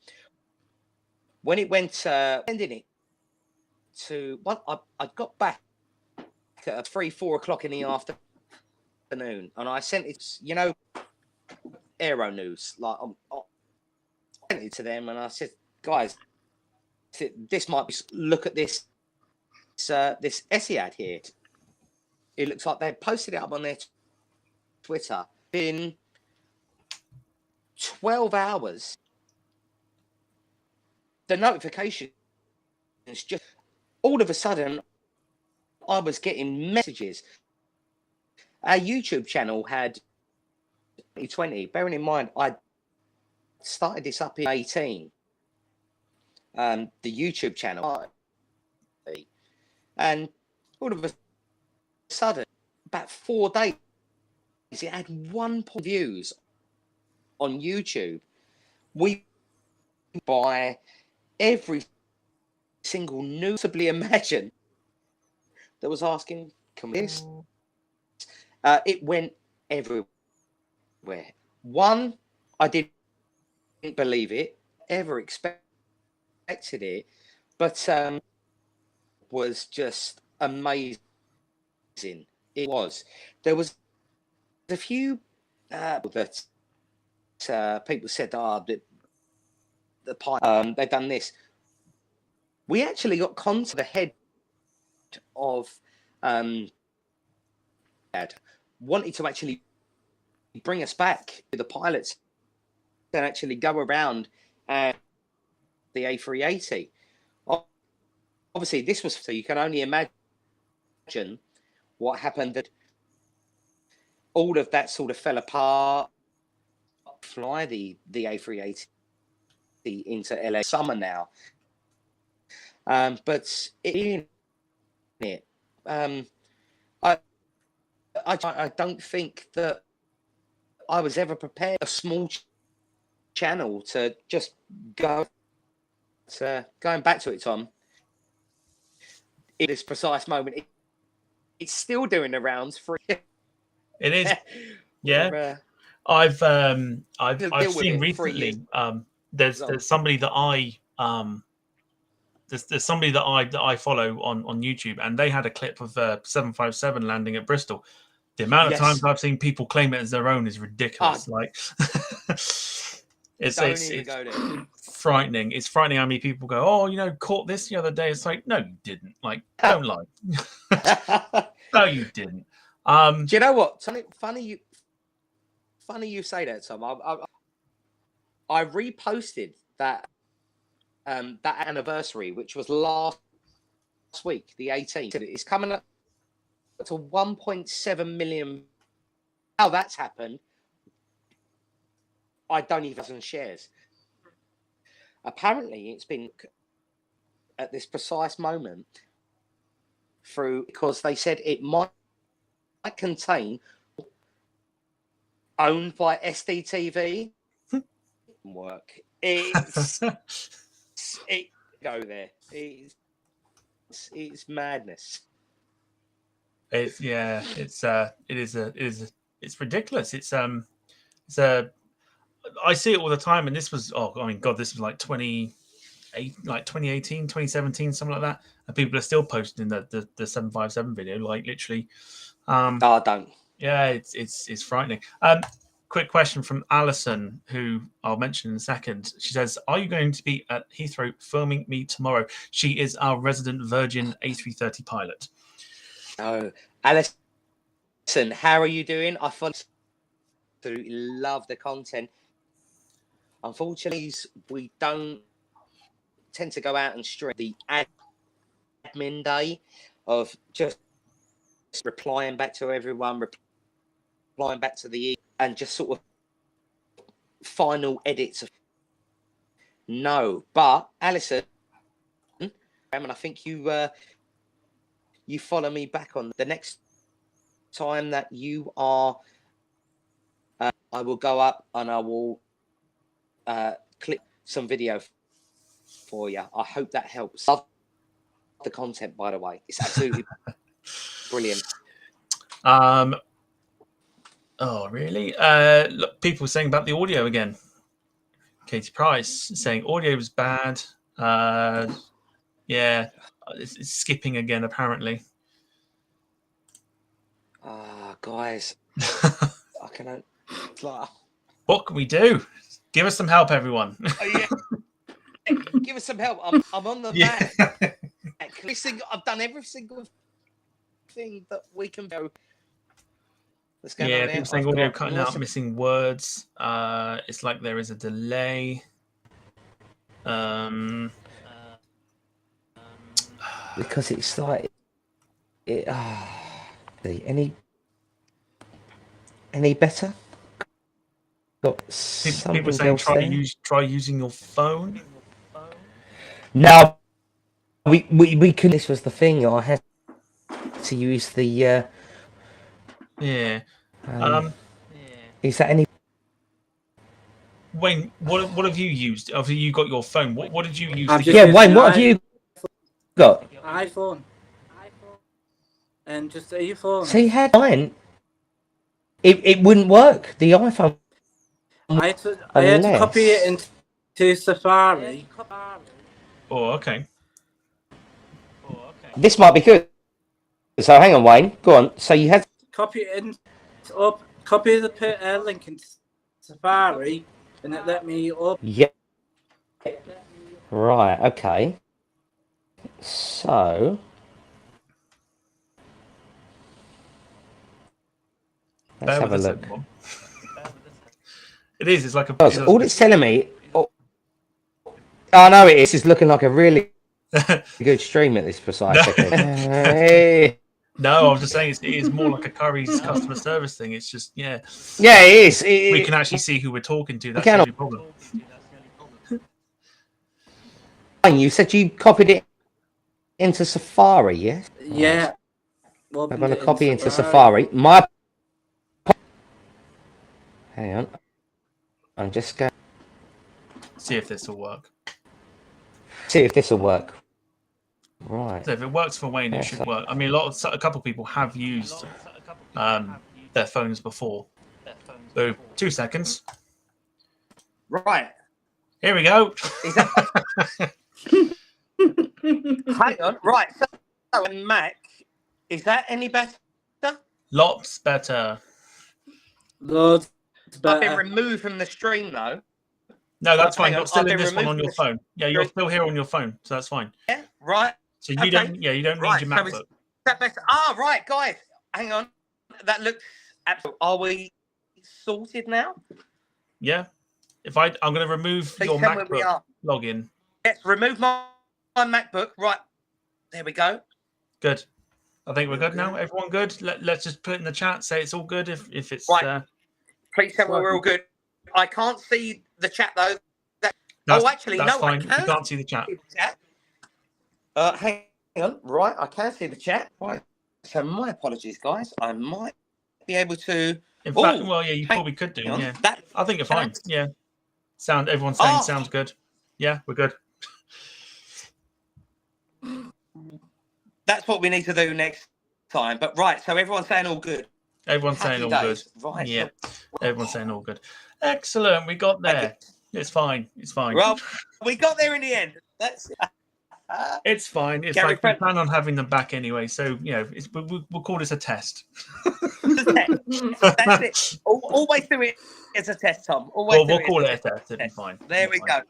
S4: when it went, sending it to I got back at 3-4 o'clock in the afternoon, and I sent it, Aero News, like I sent it to them, and I said, guys, this might be. Look at this Etihad here. It looks like they posted it up on their Twitter. In 12 hours, the notification is just all of a sudden. I was getting messages. Our YouTube channel had 2020. Bearing in mind, I started this up in 18. The YouTube channel, and all of a sudden, about 4 days, it had 1 point views on YouTube. We buy every single notably imagine that was asking, can we this? It went everywhere. One, I didn't believe it, ever expected it, but was just amazing. It was. There was a few that people said, the pilot, they've done this. We actually got contact the head of wanted to actually bring us back to the pilots and actually go around the A380. Obviously, this was so you can only imagine what happened. That all of that sort of fell apart. Fly the A380 into LA summer now, but I don't think that I was ever prepared. A small channel to just go. Going back to it, Tom. In this precise moment, it's still doing the rounds for
S2: It is. Yeah.
S4: We're,
S2: I've
S4: deal with
S2: seen
S4: it 3
S2: recently.
S4: years.
S2: There's somebody that there's somebody that I follow on YouTube, and they had a clip of 757 landing at Bristol. The amount of times
S4: Yes.
S2: I've seen people claim it as their own is ridiculous. Like,
S4: Don't even go there.
S2: frightening. It's frightening how many people go, "Oh, you know, caught this the other day." It's like, no, you didn't. Like, don't lie. No, you didn't.
S4: Do you know what? Something funny you say that, Tom. I reposted that that anniversary, which was last week, the 18th. It's coming up to 1.7 million. How that's happened, I don't even know shares. Apparently, it's been at this precise moment because they said it might contain owned by Sdtv. Work. It's it go there. It's madness.
S2: It's ridiculous. It's I see it all the time, and this was this was like 2018, 2017, something like that, and people are still posting the 757 video, like literally.
S4: Don't.
S2: Yeah, it's frightening. Quick question from Alison, who I'll mention in a second. She says, "Are you going to be at Heathrow filming me tomorrow?" She is our resident Virgin A330 pilot.
S4: Oh, Alison, how are you doing? I absolutely love the content. Unfortunately, we don't tend to go out and stream the admin day of just replying back to everyone, replying back to the and just sort of final edits of but Alison, and I think you follow me back on the next time that you are I will go up and I will clip some video for you. I hope that helps. Love the content, by the way. It's absolutely brilliant.
S2: Oh, really? Look, people saying about the audio again. Katie Price saying audio was bad. Yeah, it's skipping again, apparently.
S4: Guys, I cannot.
S2: What can we do? Give us some help, everyone.
S4: Give us some help. I'm on the back. I've done every single thing that we can do.
S2: Yeah, people saying audio cutting out, missing words. It's like there is a delay.
S4: Because it's like any better? Got
S2: people saying try using your phone.
S4: No, we couldn't. This was the thing. I had to use the
S2: Yeah.
S4: Is that any?
S2: Wayne, what have you used? Obviously, you got your phone. What did you use?
S4: Wayne, what have you got?
S3: iPhone. And just a phone.
S4: See, had mine. It wouldn't work. The iPhone.
S3: I had to copy it into Safari.
S2: Oh, okay.
S4: This might be good. So hang on, Wayne. Go on. So you had to
S3: copy it copy the link into Safari, and it let me up.
S4: Yeah. Right. Okay. So let's have a look.
S2: It is. It's like a.
S4: All it's telling me. Oh no, it is. It's looking like a really good stream at this precise second. Hey.
S2: No, I was just saying it is more like a Curry's customer service thing. It's just
S4: Yeah, it is.
S2: We can actually see who we're talking to. That's the only problem.
S4: You said you copied it into Safari, yeah?
S3: Yeah.
S4: I'm going to copy into Safari. Hang on. I'm just going.
S2: See if this will work.
S4: Right.
S2: So if it works for Wayne, it should work. I mean, a couple of people have used their phones before. So 2 seconds.
S4: Right.
S2: Here we go.
S4: Is that hang on, right. So in Mac, is that any better?
S2: Lots better.
S3: Loads
S4: I've been
S3: better.
S4: removed from the stream though.
S2: No, that's fine.
S4: Hang on,
S2: You're still
S4: I've
S2: in
S4: been
S2: this one on
S4: removed
S2: your
S4: from
S2: phone. Yeah, you're still here on your phone, so that's fine.
S4: Yeah, right.
S2: So you don't need your MacBook.
S4: So is that better? Ah, right, guys. Hang on. That looks absolutely. Are we sorted now?
S2: Yeah. I'm going to remove
S4: Please
S2: your
S4: tell me where we
S2: MacBook
S4: are.
S2: login.
S4: Yes, remove my MacBook. Right. There we go.
S2: Good. I think we're good now. Everyone good? Let's just put it in the chat. Say it's all good if it's
S4: right. Please tell me we're all good. I can't see the chat though. Actually,
S2: that's
S4: no,
S2: fine.
S4: I can.
S2: You can't see the chat.
S4: Hang on. Right, I can see the chat. Right. So my apologies, guys. I might be able to.
S2: In fact, well, yeah, you probably could do. Yeah, I think you're fine. Yeah. Everyone's saying sounds good. Yeah, we're good.
S4: That's what we need to do next time. But right, so everyone's saying all good.
S2: Everyone's saying all good.
S4: Right.
S2: Yeah. Everyone's saying all good. Excellent. We got there. It's fine. It's fine.
S4: Well, we got there in the end. That's
S2: it's fine. It's like we plan on having them back anyway. So, we'll call this a test.
S4: That's it. Always do it as a test, Tom. We'll
S2: call it a test. It'll be fine.
S4: There we go.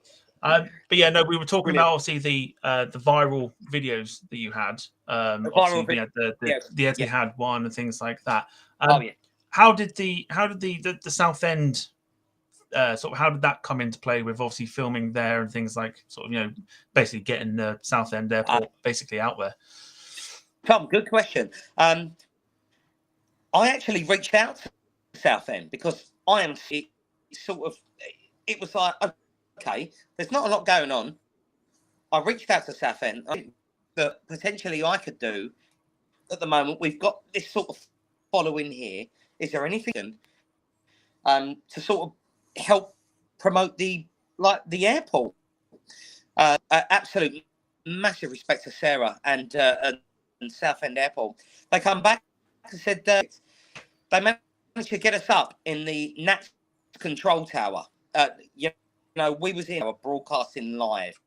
S2: But yeah, no, we were talking about obviously the viral videos that you had. Obviously, we had the Etihad one and things like that. How did the Southend sort of how did that come into play with obviously filming there and things like basically getting the Southend Airport basically out there?
S4: Tom, good question. I actually reached out to Southend because it was like, okay, there's not a lot going on. I reached out to Southend. I think that potentially I could do at the moment. We've got this sort of following here. Is there anything to sort of help promote the airport? Absolute massive respect to Sarah and Southend Airport. They come back and said they managed to get us up in the NATS control tower. We was in our broadcasting live.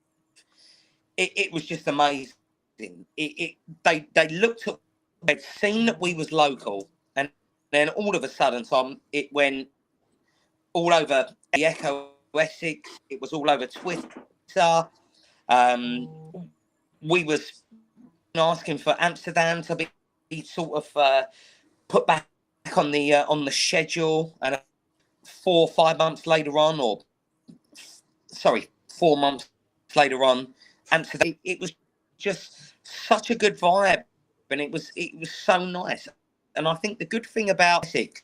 S4: It was just amazing. They looked at, they'd seen that we was local, and then all of a sudden, Tom, it went all over the Echo Essex. It was all over Twitter. We was asking for Amsterdam to be sort of put back on the schedule, and 4 or 5 months later on, 4 months later on, Amsterdam. It was just such a good vibe, and it was so nice. And I think the good thing about Essex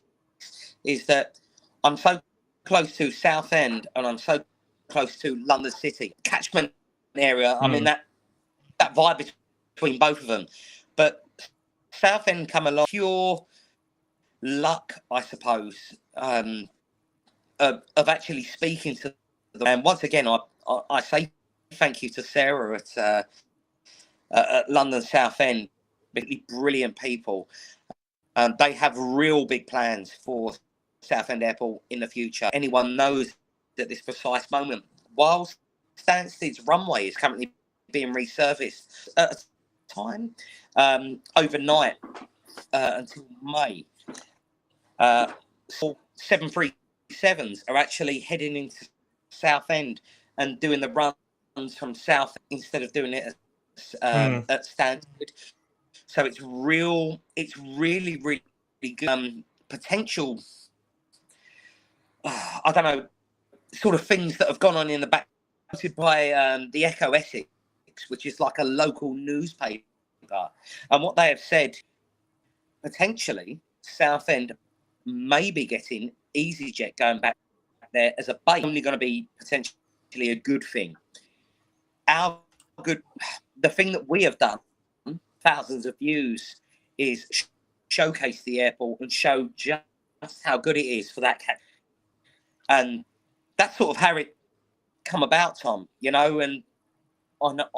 S4: is that I'm so close to Southend and I'm so close to London City catchment area. I mean that vibe between both of them, but Southend come along pure luck, I suppose, of actually speaking to them. And once again, I say thank you to Sarah at London Southend. Really brilliant people. They have real big plans for Southend Airport in the future. Anyone knows at this precise moment, whilst Stansted's runway is currently being resurfaced at a time overnight until May, 737s are actually heading into Southend and doing the runs from South instead of doing it at Stansted. So it's really, really good potential. I don't know, sort of things that have gone on in the back by the Echo Essex, which is like a local newspaper. And what they have said, potentially, Southend may be getting EasyJet going back there as a base. Only going to be potentially a good thing. The thing that we have done, thousands of views, is showcase the airport and show just how good it is for that cat. And that's sort of how it come about, Tom, and I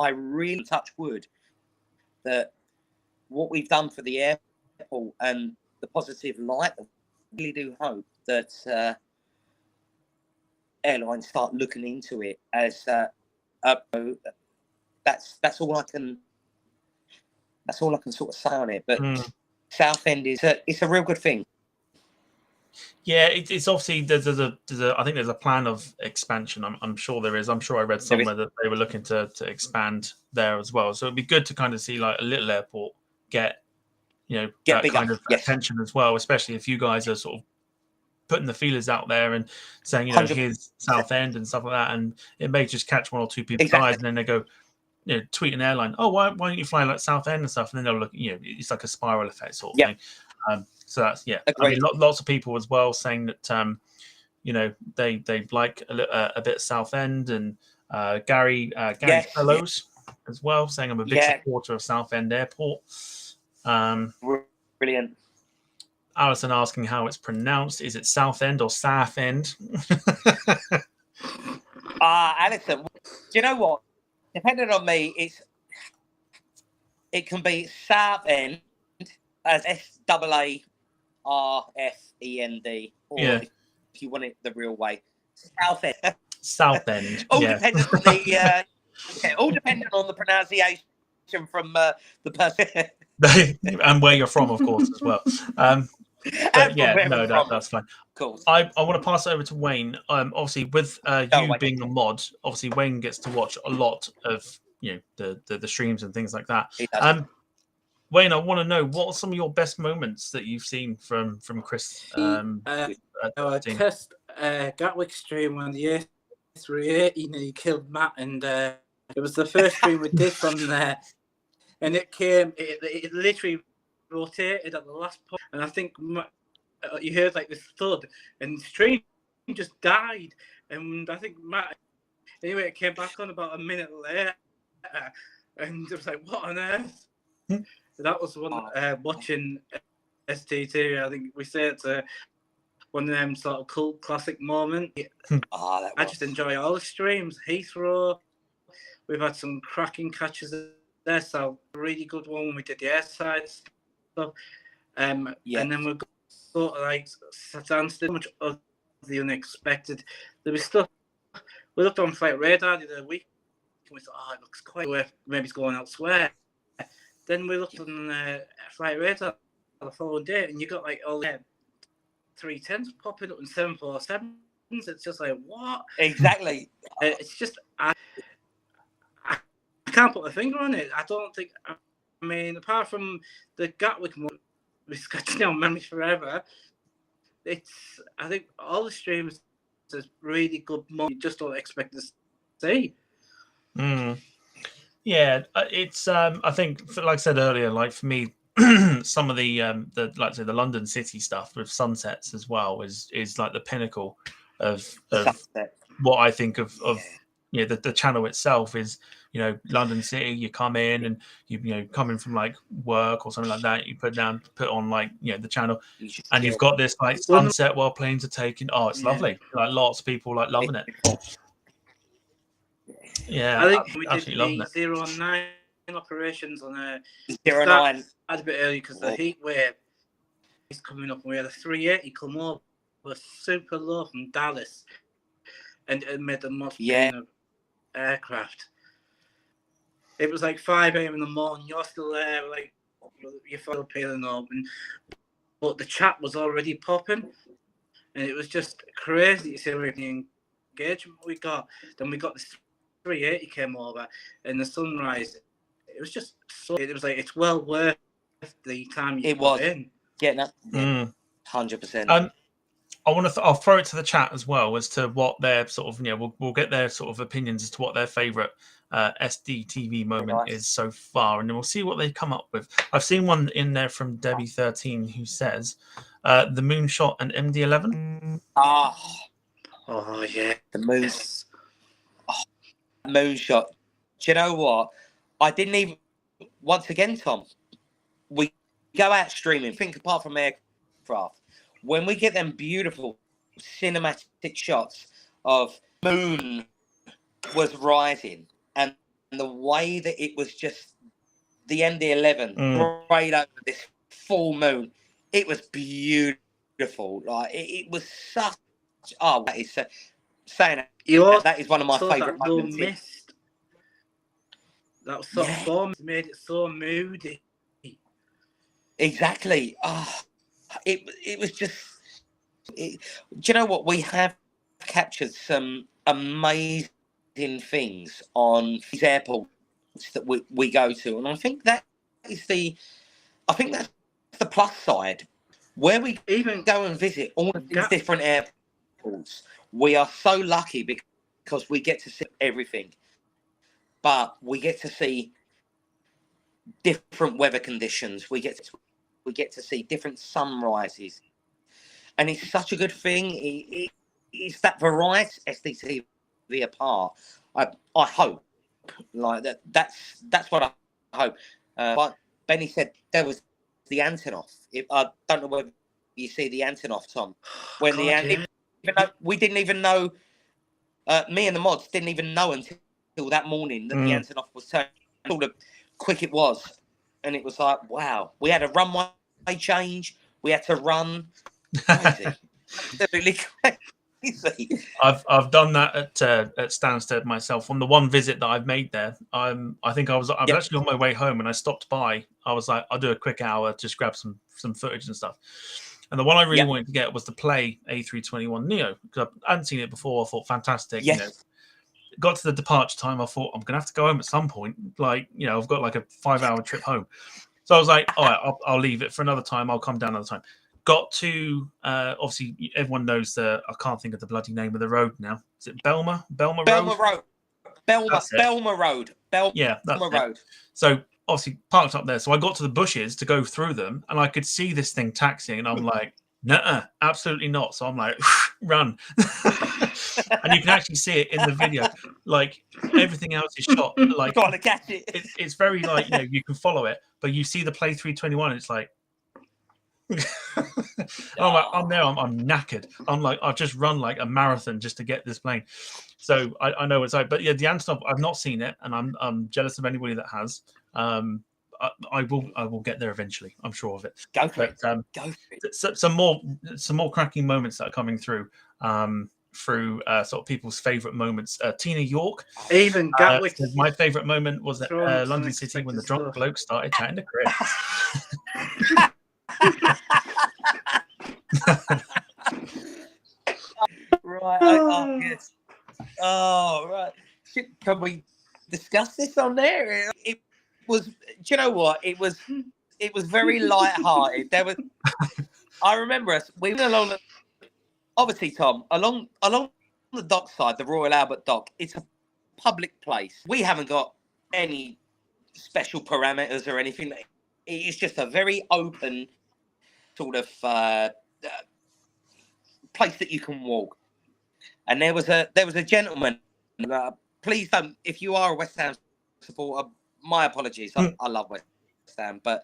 S4: really touch wood. that what we've done for the airport and the positive light, I really do hope that airlines start looking into it as that's all I can sort of say on it. But Southend is it's a real good thing.
S2: Yeah, it's obviously there's a I think there's a plan of expansion. I'm sure there is. I'm sure I read somewhere that they were looking to expand there as well. So it'd be good to kind of see like a little airport get that
S4: bigger.
S2: kind of attention as well, especially if you guys are sort of putting the feelers out there and saying,
S4: 100%.
S2: here's Southend and stuff like that, and it may just catch one or two people's eyes, and then they go, tweet an airline, oh, why don't you fly like Southend and stuff, and then they'll look, it's like a spiral effect sort of thing. So that's I mean, lots of people as well saying that they like a bit of Southend, and Gary Fellows as well saying I'm a big supporter of Southend Airport.
S4: Brilliant.
S2: Alison asking how it's pronounced. Is it Southend or Southend?
S4: Alison, do you know what? Depending on me, it can be Southend as SAARFEND, or if you want it the real way, Southend.
S2: Southend.
S4: All dependent on the all dependent on the pronunciation from the person.
S2: And where you're from, of course, as well. But that's fine.
S4: Cool.
S2: I want to pass it over to Wayne. Obviously, with you being a mod, obviously Wayne gets to watch a lot of the streams and things like that. Wayne, I want to know what are some of your best moments that you've seen from Chris.
S3: Our test Gatwick stream when the A380 nearly killed Matt, and it was the first stream we did from there, and it literally rotated at the last point, and I think you heard like this thud, and the stream just died, and I think Matt, anyway, it came back on about a minute later, and it was like, what on earth? That was one watching Sdtv. I think we say it's one of them sort of cult classic moments. I just enjoy all the streams. Heathrow, we've had some cracking catches there, so a really good one when we did the airside stuff. And then we've got like Stansted, much of the unexpected. There was stuff we looked on Flight Radar the other week, and we thought, it looks quite where maybe it's going elsewhere. Then we looked on Flight Radar the following day, and you got like all the 310s popping up and 747s. It's just like, what?
S4: Exactly.
S3: It's just I can't put my finger on it. I don't think. I mean, apart from the Gatwick one, we're scratching our memories forever. I think all the streams is really good. You just don't expect to see.
S2: Yeah, it's I think, like I said earlier, like for me, some of the like I say, the London City stuff with sunsets as well is like the pinnacle of what I think of the channel itself is. London City, you come in and you coming from like work or something like that, you put on like the channel, and you've got this like sunset while planes are taking. Oh, it's lovely. Like lots of people like loving it. Yeah,
S3: I think we did the 09 operations on a
S4: 09
S3: a bit early because the heat wave is coming up, and we had a 380 come over super low from Dallas, and it made the most aircraft. It was like 5 a.m. in the morning. You're still there, like your phone peeling open, but the chat was already popping, and it was just crazy to see the engagement we got. Then we got this 380 came over, and the sunrise. It was just it was like it's well worth the time you put in.
S4: Getting up, 100%.
S2: I'll throw it to the chat as well as to what their sort of we'll get their sort of opinions as to what their favourite Sdtv moment is so far, and then we'll see what they come up with. I've seen one in there from Debbie13 who says the moonshot and MD11.
S3: Oh yeah,
S4: the moonshot. Do you know what? I didn't even. Once again, Tom, we go out streaming. Think apart from aircraft, when we get them beautiful cinematic shots of moon was rising, and the way that it was just the MD-11 right over this full moon. It was beautiful. Like it was such. Oh, that is saying that is one of my favourite moments.
S3: Mist. That was sort of form made it so moody.
S4: Exactly. Oh, it was just. Do you know what? We have captured some amazing things on these airports that we go to, and I think that's the plus side. Where we even go and visit all of these different airports, we are so lucky because we get to see everything, but we get to see different weather conditions. We get to see different sunrises, and it's such a good thing. It's that variety SDTV apart. I hope like that. That's what I hope. But Benny said there was the Antonov. I don't know whether you see the Antonov, Tom. When even though we didn't even know, me and the mods didn't even know until that morning that the Antonov was turning. All the quick it was, and it was like, wow. We had a runway change. We had to run. Crazy. Absolutely crazy.
S2: I've done that at Stansted myself. On the one visit that I've made there, I think I was actually on my way home and I stopped by. I was like, I'll do a quick hour, just grab some footage and stuff. And the one I really wanted to get was the Play A321neo because I hadn't seen it before. I thought fantastic.
S4: Yes.
S2: You know, got to the departure time. I thought I'm gonna have to go home at some point. Like, you know, I've got like a 5-hour trip home. So I was like, all right, I'll leave it for another time. I'll come down another time. Got to obviously everyone knows I can't think of the bloody name of the road now. Is it Belmer Road?
S4: Belmer Road. Belmer Road.
S2: Yeah, that's
S4: Belmer Road.
S2: So obviously parked up there. So I got to the bushes to go through them, and I could see this thing taxiing, and I'm like, nuh-uh, absolutely not. So I'm like, run. And you can actually see it in the video. Like everything else is shot. Like
S4: gotta catch it.
S2: It's very like, you know, you can follow it, but you see the Play 321. It's like. I'm like, I'm there. I'm knackered. I'm like, I've just run like a marathon just to get this plane. So I know it's like, but yeah, the Antonov, I've not seen it, and I'm jealous of anybody that has. I will get there eventually. I'm sure of it.
S4: Go for it.
S2: Go for it. Some more cracking moments that are coming through. Through sort of people's favourite moments. Tina York.
S3: Even Gatwick.
S2: My favourite moment was at London City when the drunk bloke started chatting to Chris.
S4: Right. Oh, yes. Oh, right. Can we discuss this on there? It was. Do you know what? It was very light-hearted. There was. I remember us. We went along. Obviously, Tom, along the dock side, the Royal Albert Dock. It's a public place. We haven't got any special parameters or anything. It's just a very open sort of place that you can walk. And there was a gentleman. Please don't, if you are a West Ham supporter, my apologies. I love West Ham, but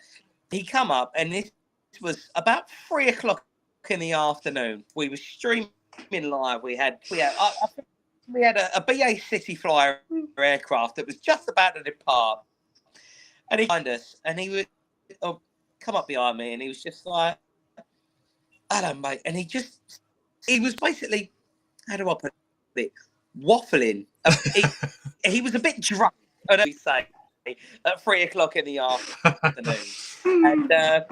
S4: he come up, and this was about 3:00 in the afternoon. We were streaming live. We had a BA City Flyer aircraft that was just about to depart, and he found us, and he would come up behind me, and he was just like, "Hello, mate," and he was basically, how do I put it, waffling. He was a bit drunk, I know you say, at 3:00 in the afternoon, and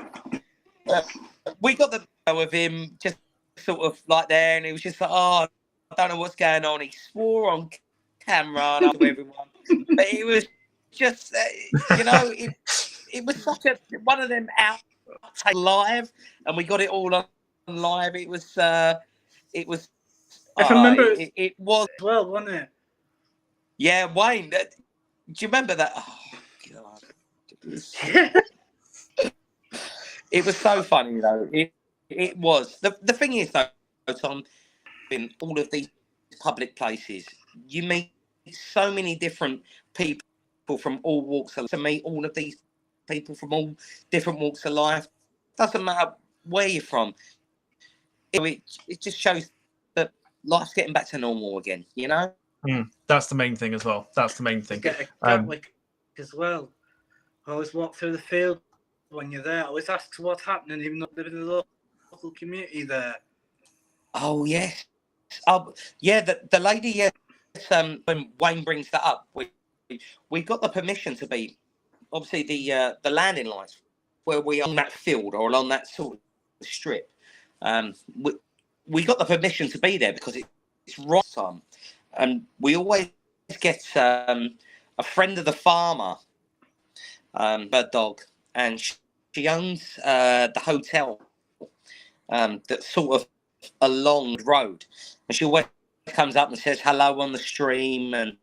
S4: we got the video of him just sort of like there, and he was just like, "Oh, I don't know what's going on." He swore on camera and to everyone, but he was just, you know, it was such one of them out live, and we got it all on live. It was.
S3: I remember
S4: it was
S3: well, wasn't it?
S4: Yeah, Wayne. Do you remember that? Oh God, it was so funny though. It was. The thing is though, Tom, in all of these public places, you meet so many different people from all walks of life. To meet all of these people from all different walks of life, doesn't matter where you're from. It just shows that life's getting back to normal again, you know?
S2: That's the main thing as well. That's the main thing.
S3: Get a Gatwick as well. I always walk through the field when you're there. I always ask what's happening, even though I live in the local community there.
S4: Oh yes. Yeah. The lady. Yes. When Wayne brings that up, we got the permission to be obviously the landing lights where we are on that field or along that sort of strip. We got the permission to be there because it's right time, and we always get a friend of the farmer, her dog, and she owns the hotel that's sort of along the road, and she always comes up and says hello on the stream. And do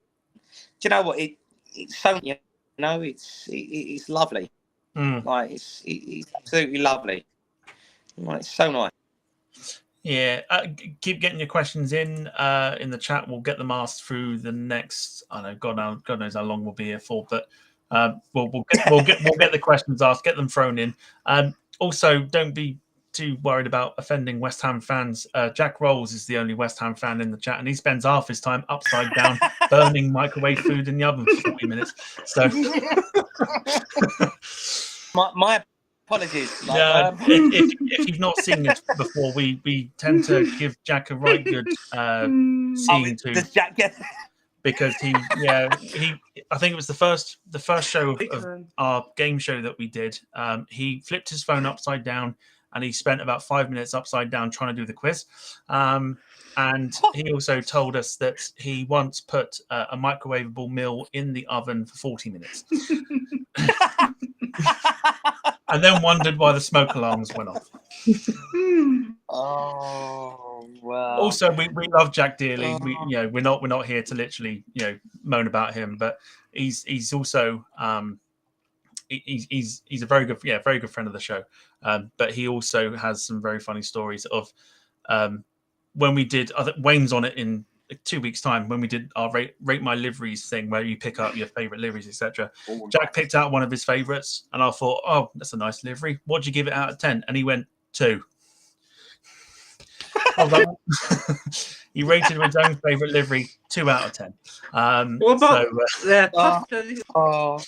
S4: you know what? It's so it's lovely. Like it's absolutely lovely. Like, it's so nice.
S2: Yeah, keep getting your questions in the chat. We'll get them asked through the next. I don't know, God knows how long we'll be here for, but we'll get the questions asked, get them thrown in. Also, don't be too worried about offending West Ham fans. Jack Rolls is the only West Ham fan in the chat, and he spends half his time upside down burning microwave food in the oven for 40 minutes. So,
S4: my apologies.
S2: If you've not seen this before, we tend to give Jack a right good scene to.
S4: Does Jack get?
S2: Because he I think it was the first show of our game show that we did. He flipped his phone upside down and he spent about 5 minutes upside down trying to do the quiz. And he also told us that he once put a microwavable meal in the oven for 40 minutes. And then wondered why the smoke alarms went off.
S4: Oh wow!
S2: Also, we love Jack dearly. We're not here to literally moan about him, but he's also he's a very good friend of the show. But he also has some very funny stories of when we did. Wayne's on it in 2 weeks' time when we did our rate my liveries thing, where you pick up your favorite liveries, etc. Jack picked out one of his favorites, and I thought, oh, that's a nice livery. What'd you give it out of 10? And he went 2. I was like, he rated his own favorite livery 2 out of 10.
S3: What about pasta?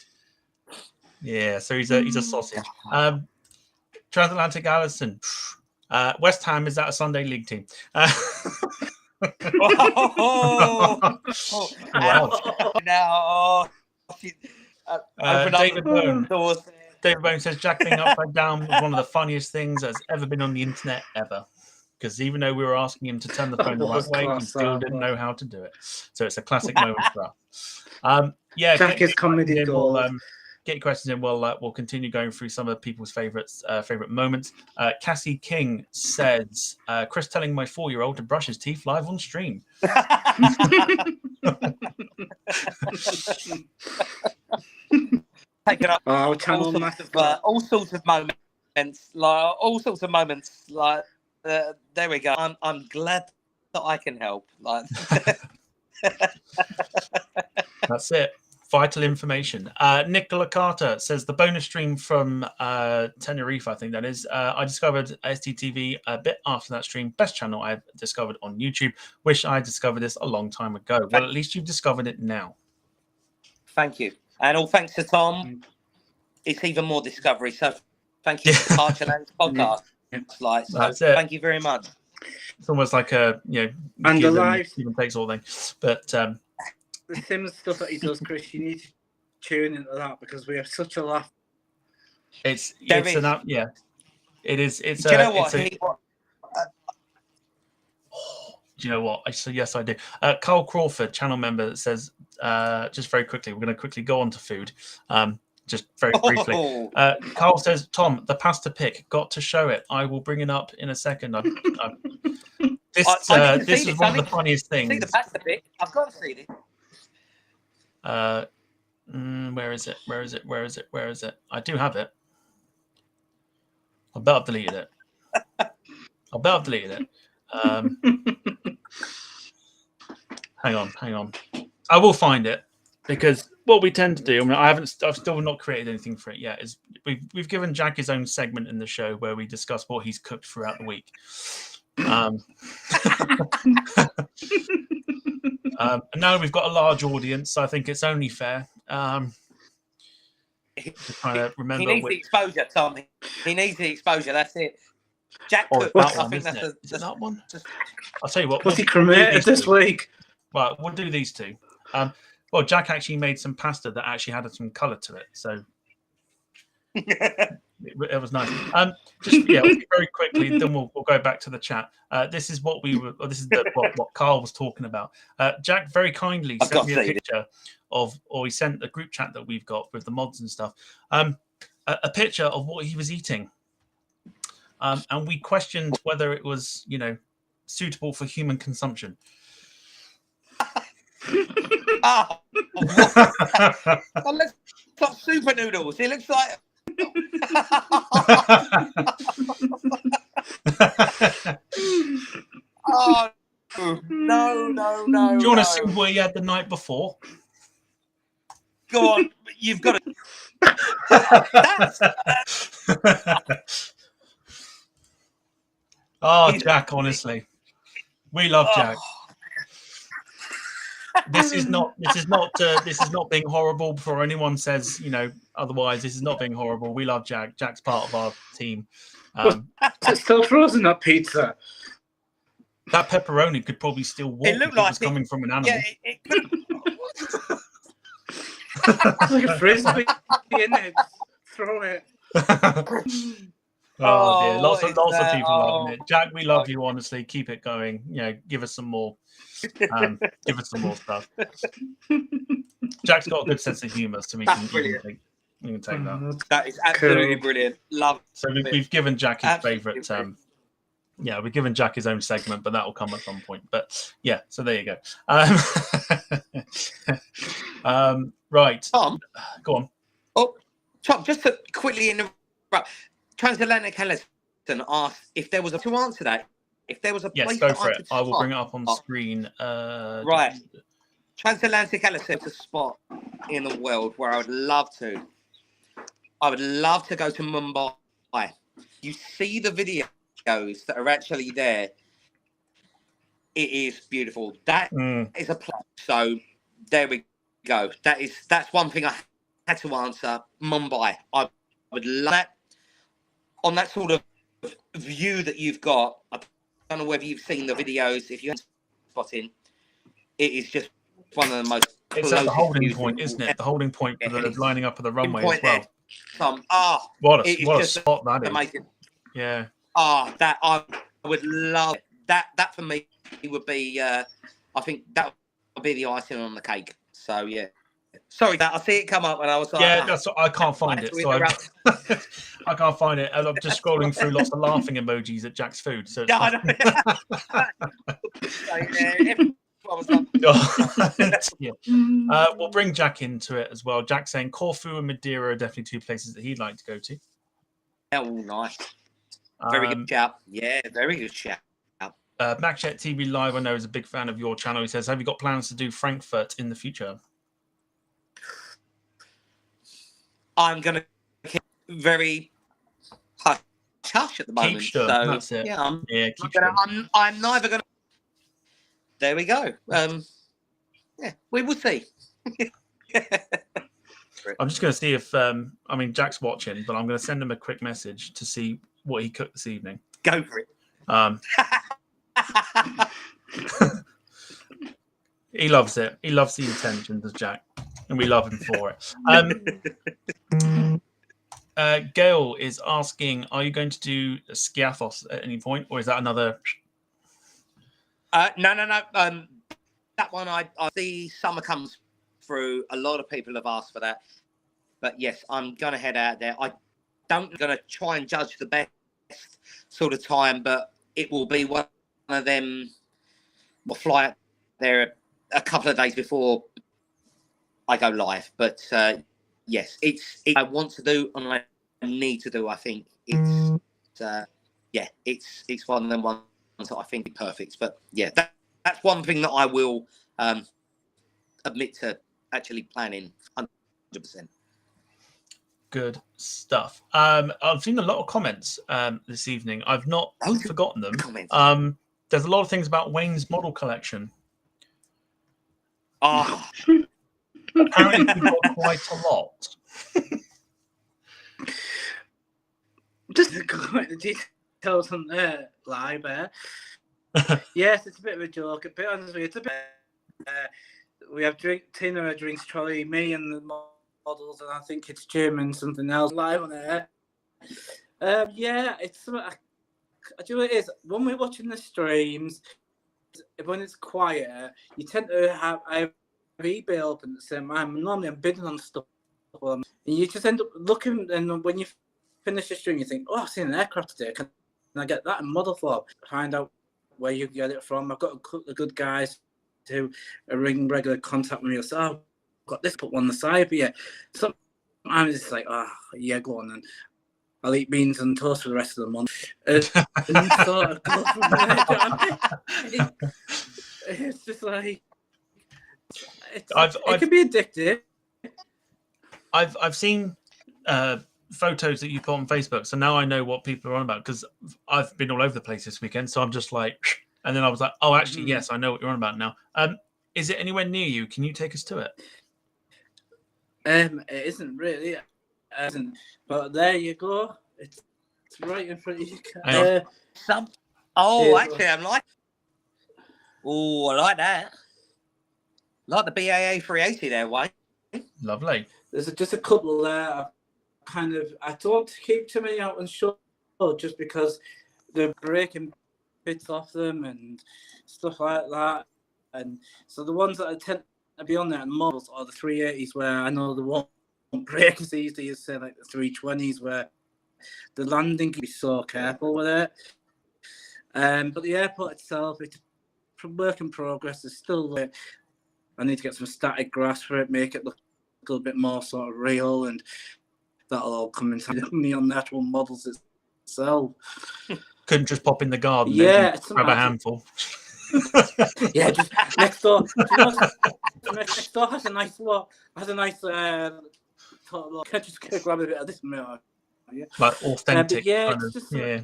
S2: Yeah, so he's a sausage. Transatlantic Allison. West Ham, is that a Sunday league team?
S4: Wow.
S2: David Bone says Jack being upside down was one of the funniest things that's ever been on the internet ever. Because even though we were asking him to turn the phone the right way, he still didn't know how to do it. So it's a classic moment for us.
S3: Jack is comedy gold.
S2: Get your questions in. We'll continue going through some of people's favorite moments. Cassie King says, Chris telling my 4-year-old to brush his teeth live on stream.
S4: Taking up
S3: all
S4: sorts of moments. Like there we go. I'm glad that I can help. Like
S2: that's it. Vital information. Nicola Carter says the bonus stream from Tenerife, I think that is. I discovered Sdtv a bit after that stream. Best channel I've discovered on YouTube. Wish I discovered this a long time ago. Well, at least you've discovered it now.
S4: Thank you. And all thanks to Tom, it's even more discovery. So thank you for the Hartshorn podcast.
S2: That's it.
S4: Thank you very much.
S2: It's almost like a
S3: and the live
S2: even takes all thing. But
S3: the Sims stuff that he does, Chris, you need to tune into that because we have such a laugh.
S2: It is. It's
S4: do you know what?
S2: Do you know what? Yes, I do. Carl Crawford, channel member, says, just very quickly, we're going to quickly go on to food. Just very briefly. Carl says, Tom, the pasta pic, got to show it. I will bring it up in a second. This is one of the funniest things.
S4: See the pasta pic? I've got to see it.
S2: Where is it? I do have it. I bet I've deleted it. Hang on. I will find it because what we tend to do, I've still not created anything for it yet, is we've given Jack his own segment in the show where we discuss what he's cooked throughout the week. Now we've got a large audience, so I think it's only fair. Just trying to
S4: He
S2: remember
S4: needs the exposure, Tom. He needs the exposure. That's it. Jack Cook.
S2: that
S4: I
S2: one,
S4: think
S2: isn't
S4: that's
S2: it? Is it that one?
S4: just-
S2: I'll tell you what.
S3: Was he
S2: we'll do
S3: cremated
S2: these
S3: this
S2: two.
S3: week?
S2: Right, we'll do these two. Well, Jack actually made some pasta that actually had some colour to it, so it was nice. Just very quickly, then we'll go back to the chat. This is what what Carl was talking about. Jack very kindly
S4: I've
S2: sent
S4: got
S2: me
S4: to
S2: a
S4: see
S2: picture or he sent the group chat that we've got with the mods and stuff. A picture of what he was eating, and we questioned whether it was suitable for human consumption.
S4: Oh, that looks like super noodles. It looks like. Oh no!
S2: Do you want to see what he had the night before?
S4: Go on, you've got to.
S2: Oh, Jack! Honestly, we love Jack. This is not being horrible. Before anyone says otherwise, this is not being horrible. We love Jack. Jack's part of our team.
S3: It's still frozen, that pizza.
S2: That pepperoni could probably still walk.
S4: It looked
S2: if
S4: like
S2: it was coming from an animal.
S4: Yeah, it could.
S3: It's like a frisbee in it. Throw it.
S2: Oh dear, lots of people
S4: that?
S2: loving it. Jack, we love you. Honestly, keep it going. Give us some more. Give us some more stuff. Jack's got a good sense of humour, so we can take that.
S4: That is absolutely brilliant. Love.
S2: So we've given Jack his favourite. We've given Jack his own segment, but that will come at some point. But yeah, so there you go. Right,
S4: Tom,
S2: go on.
S4: Oh, Tom, just to quickly interrupt. Transatlantic Allison asked if there was to answer that. If there was a place
S2: go for
S4: I
S2: it. I will bring it up on screen.
S4: Right. Transatlantic Allison is a spot in the world where I would love to. I would love to go to Mumbai. You see the videos that are actually there. It is beautiful. That is a place. So there we go. That's one thing I had to answer. Mumbai. I would love that. On that sort of view that you've got, I don't know whether you've seen the videos. If you haven't spotting, it is just one of the most.
S2: It's at the holding point, isn't it? The holding point for the lining up of the runway as well. What a spot that is!
S4: Amazing.
S2: Yeah.
S4: That I would love. That for me would be. I think that would be the icing on the cake. So yeah. Sorry, that I see it come up, and I was like,
S2: that's what, I can't find it. So I can't find it, and I'm just scrolling through lots of laughing emojis at Jack's food. So we'll bring Jack into it as well. Jack saying Corfu and Madeira are definitely two places that he'd like to go to.
S4: Oh, nice. Very good shout. Yeah, very good shout.
S2: MacJet TV Live, I know, is a big fan of your channel. He says, have you got plans to do Frankfurt in the future?
S4: I'm going to keep very hush at the moment.
S2: Keep sure.
S4: So,
S2: that's it.
S4: Yeah, I'm neither going to. There we go. Yeah, we will see.
S2: I'm just going to see if, Jack's watching, but I'm going to send him a quick message to see what he cooked this evening.
S4: Go for it.
S2: He loves it. He loves the intention, does Jack? And we love him for it. Gail is asking, are you going to do a Skiathos at any point, or is that another?
S4: No. That one, I see summer comes through. A lot of people have asked for that. But yes, I'm going to head out there. I don't going to try and judge the best sort of time, but it will be one of them. We'll fly out there a couple of days before I go live. But yes, it's I want to do and I need to do. I think it's it's one of them ones that I think is perfect. But yeah, that's one thing that I will admit to actually planning 100%.
S2: Good stuff. I've seen a lot of comments this evening. I've not forgotten them. There's a lot of things about Wayne's model collection. Apparently, we've got quite a lot.
S3: Just to go into the details on there, live there. Yes, it's a bit of a joke. To be honest with you, it's a bit. We have Tina drinks trolley, me and the models, and I think it's Jim and something else live on there. Yeah, it's. I do it is when we're watching the streams. When it's quiet, you tend to have eBay open at the same time. Normally, I'm bidding on stuff, and you just end up looking. And when you finish the stream, you think, "Oh, I've seen an aircraft today. Can I get that in model form?" Find out where you get it from. I've got a couple of good guys who are in regular contact with me. So I've got this, put one on the side for you. Sometimes it's like, "Oh, yeah, go on then." I'll eat beans and toast for the rest of the month. And sort of go from there. Do you know what I mean? It's just like it can be addictive.
S2: I've seen photos that you put on Facebook, so now I know what people are on about because I've been all over the place this weekend. So I'm just like, and then I was like, oh, actually, yes, I know what you're on about now. Is it anywhere near you? Can you take us to it?
S3: It isn't really. But there you go. It's right in front of you.
S4: Actually, I'm like. Oh, I like that. Like the BAA 380 there, Wayne.
S2: Lovely.
S3: There's just a couple there. I don't keep too many out on show just because they're breaking bits off them and stuff like that. And so the ones that I tend to be on there and models are the 380s where I know the won't break as easily as say like the 320s where the landing can be so careful with it. But the airport itself, it's a work in progress. There's still I need to get some static grass for it, make it look a little bit more sort of real, and that'll all come into me on the actual models itself.
S2: Couldn't just pop in the garden.
S3: Yeah,
S2: grab a handful.
S3: Yeah, just next door. Next door has a nice look. Has a nice look. Can just grab a bit of this milk. Yeah.
S2: Like authentic.
S3: Yeah,
S2: kind
S3: it's
S2: of,
S3: just
S2: yeah.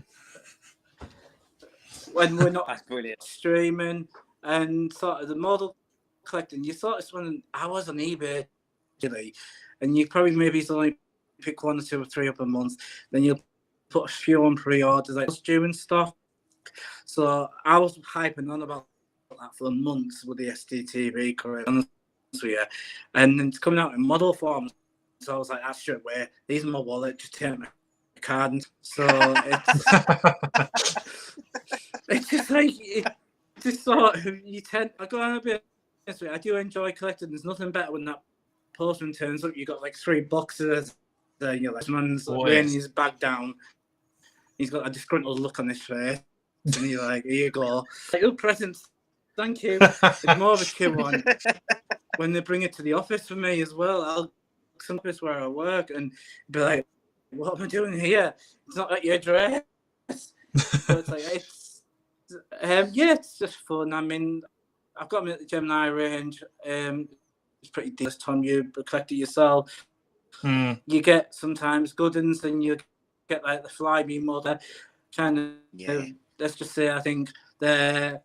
S3: When we're not
S4: That's brilliant.
S3: Streaming and sort of the model collecting, you sort of spend hours on eBay, really, and you probably maybe only pick 1 or 2 or 3 up a month. Then you'll put a few on pre-orders, like doing stuff. So I was hyping on about that for months with the Sdtv career, and then it's coming out in model forms. So I was like, that's straight away. These are my wallet. Just take my card. And so it's just like just sort of you tend. I go on a bit. I do enjoy collecting. There's nothing better when that postman turns up. You got like 3 boxes. You're like, man's laying his bag down. He's got a disgruntled look on his face, and you're like, here you go. Like, oh, presents. Thank you. It's more of a queue one. When they bring it to the office for me as well, I'll some office where I work and be like, what am I doing here? It's not at your address. So it's like it's just fun. I mean, I've got them at the Gemini range. It's pretty decent. Tom, you collect it yourself. You get sometimes good ones, and you get like the Flybe model. Let's just say I think the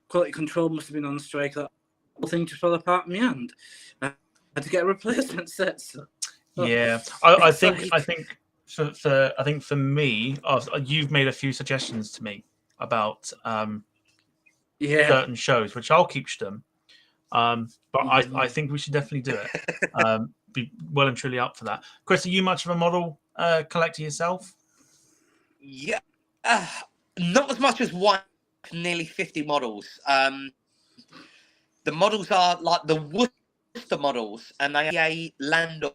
S3: quality control must have been on strike. That whole thing just fell apart in my hand. I had to get a replacement set. So.
S2: Yeah, I think for me, you've made a few suggestions to me about certain shows, which I'll keep them. But I think we should definitely do it. Be well and truly up for that. Chris, are you much of a model collector yourself?
S4: Yeah, not as much as one. Nearly 50 models. The models are like the Worcester models, and they are a Landor